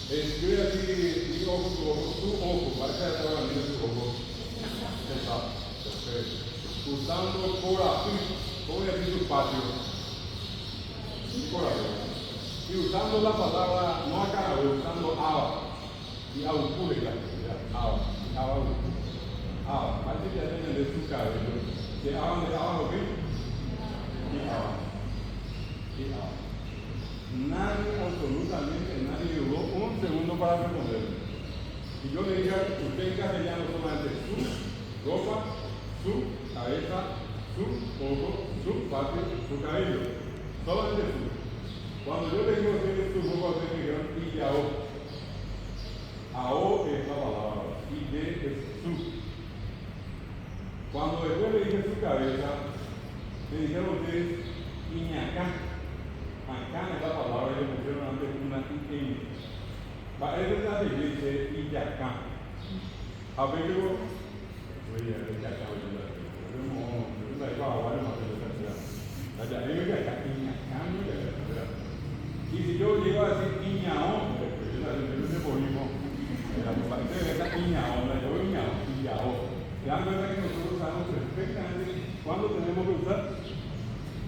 Escribe así, digo ojo, tu ojo, parece que ahora mira tu ojo. Exacto, perfecto. Usando por aquí tu patio, por ahí. Y usando la palabra, no acá, usando aba, y aupúrica, aba, parece que ya tienen de su cabello, que aban de abajo, ¿qué? Y aba. Nadie, absolutamente nadie duró un segundo para responder. Y yo le dije, usted en castellano solamente su ropa, su cabeza, su ojo, su patio, su cabello, solamente su. Cuando yo le digo que tu ropa se me dijeron y yao. Ao es la palabra y de es su. Cuando después le dije su cabeza, me dijeron ustedes iñacá. acá en la palabra le pusieron antes una IN. Va a ser la iglesia y acá. A ver, yo voy a ver acá. Y si yo llego a decir Iñaón, yo me pongo esa Iñaón, yo veo Iñaón. ¿Se dan cuenta que nosotros sabemos perfectamente cuándo tenemos que usar?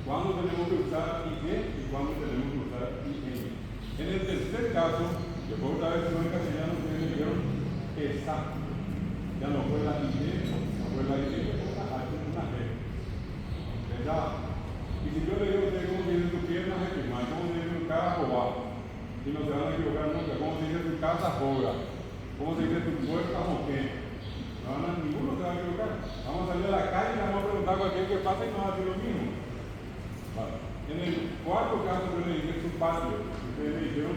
Cuándo tenemos que usar IG y cuándo tenemos que usar IN. En el tercer caso, después otra vez en castellano, ustedes me dijeron esa. Ya no fue la IG, no fue la IG, fue una G. ¿Verdad? Y si yo le digo a ustedes cómo tienen tus piernas firmar, cómo tienen tu cara jobada, y no se van a equivocar nunca, cómo se dice tu casa joga, cómo se dice tu puerta moquén. Ninguno se va a equivocar. Vamos a salir a la calle y le vamos a preguntar a cualquier que pase y nos va a decir lo mismo. Vale. En el cuarto caso yo le dije su patio, ustedes me dijeron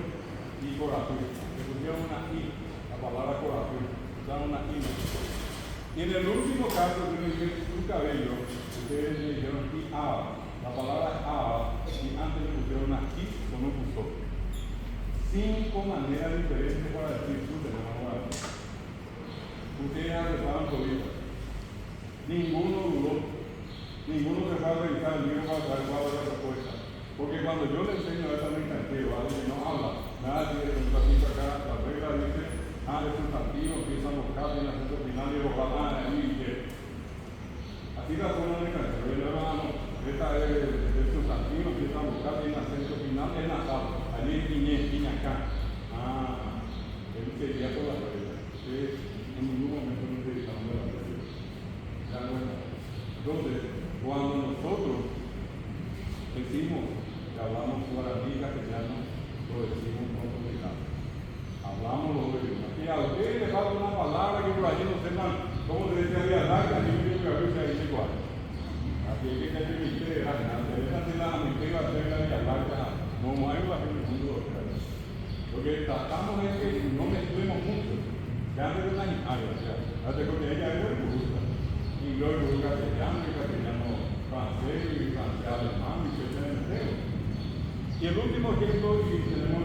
y corazón, le pusieron una I, la palabra corazón, usaron una I. Y en el último caso yo le dije su cabello, ustedes me dijeron I, la palabra A, y antes le pusieron una I con un cursor. 5 maneras diferentes para decir su tenemos ahora. Ustedes aceptaron todavía. Ninguno dudó. Ninguno se va a revisar el libro para saber cuál es la respuesta. Porque cuando yo le enseño a esta mercancía, alguien no habla, nada tiene un ratito acá, la regla dice, es sustantivo, empieza a buscar en el acento final y ojalá y así la forma de mercancía. Esta es sustantivo, empieza a buscar en el acento final, es nasal. Allí es piña acá. Él sería por la regla. En ningún momento nos dedicamos a la regla. ¿Se dan cuenta? Entonces, cuando nosotros decimos que hablamos guaraní castellano, lo decimos con complicado. Hablamos los dos idiomas. Y a ustedes les falta una palabra que por allí no sepan cómo se dice había larga, y yo creo que a veces ahí igual. Así que hay que meter esa es la mentira acerca de la larga, no hay la gente del mundo. Porque tratamos de que no mezclemos mucho. Que antes de una hasta que ella es muy gusta. Y luego castellano francés y francés alemán y que y el último ejemplo y tenemos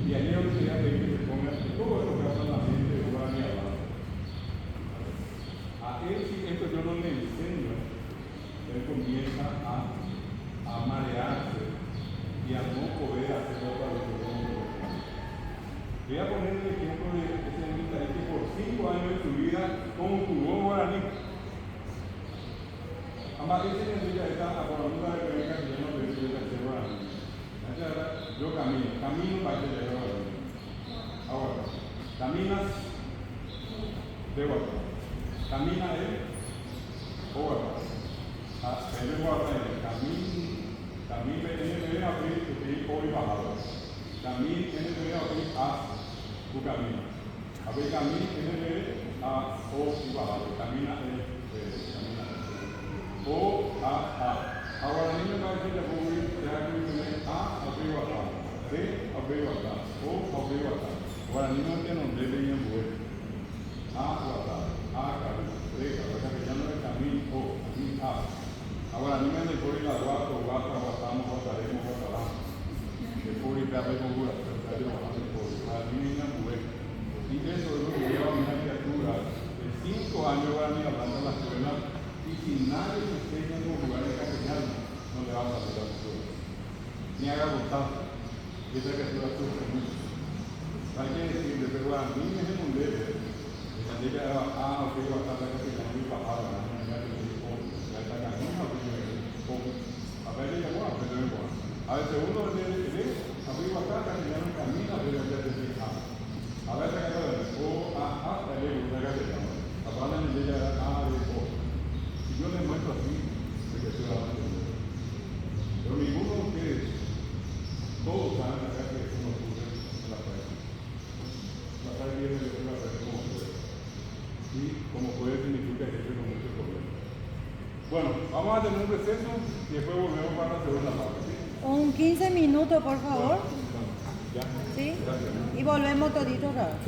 y ayer os quería pedir que se ponga todo eso que hace la gente de Guaraní hablando. A él sí, esto yo no le enseño, él comienza a marearse y a no poder hacer otra vez. Voy a poner el ejemplo de ese niño que por 5 años de su vida conjugó guaraní. Además, ese niño está por la duda de que venga que yo no le decía que guaraní. Yo camino para que le dé guaraní. Ahora, caminas de guaraní. Camina él o guaraní. Él es guaraní. Camina viene a abrir su pie hoy bajado. Camina viene a abrir a tu camino. A ver, camina tiene a o y bajado. Camina camina. O a. Ahora, a mí me parece que voy a tener a arriba acá. C arriba acá. O arriba acá. Ahora, a mí no tiene un dedo en el A acá. A acá. C acá. Que ya no es camino. O. Aquí A. Ahora, a mí me recuerda la guata, guatamos, guataremos, guataramos. Después de haber con y eso es lo que lleva a una criatura de 5 años hablando en la escuela y si nadie se enseña en lugares castellanos no le va a hacer la escuela ni haga botazo y esa criatura sufre mucho. Hay que decirle, pero a mí me es un leve la llega ok, bastante castellano y bajada ya está camino a ver ella bueno, a ver segundo le dice arriba acá castellano camina a ver ya te dice a ver, acá o hasta el ego, una castellana. Hablan de ella A de O. Si yo les muestro así, de que estoy hablando de eso. Pero ninguno de ustedes, todos saben acá que eso no ocurre en la práctica. La práctica viene de la práctica como puede. Y como puede significa que estoy con muchos problemas. Bueno, vamos a tener un receso y después volvemos para la segunda parte. ¿Sí? Un 15 minutos, por favor. Bueno, ya. ¿Sí? Gracias. Y volvemos todito acá.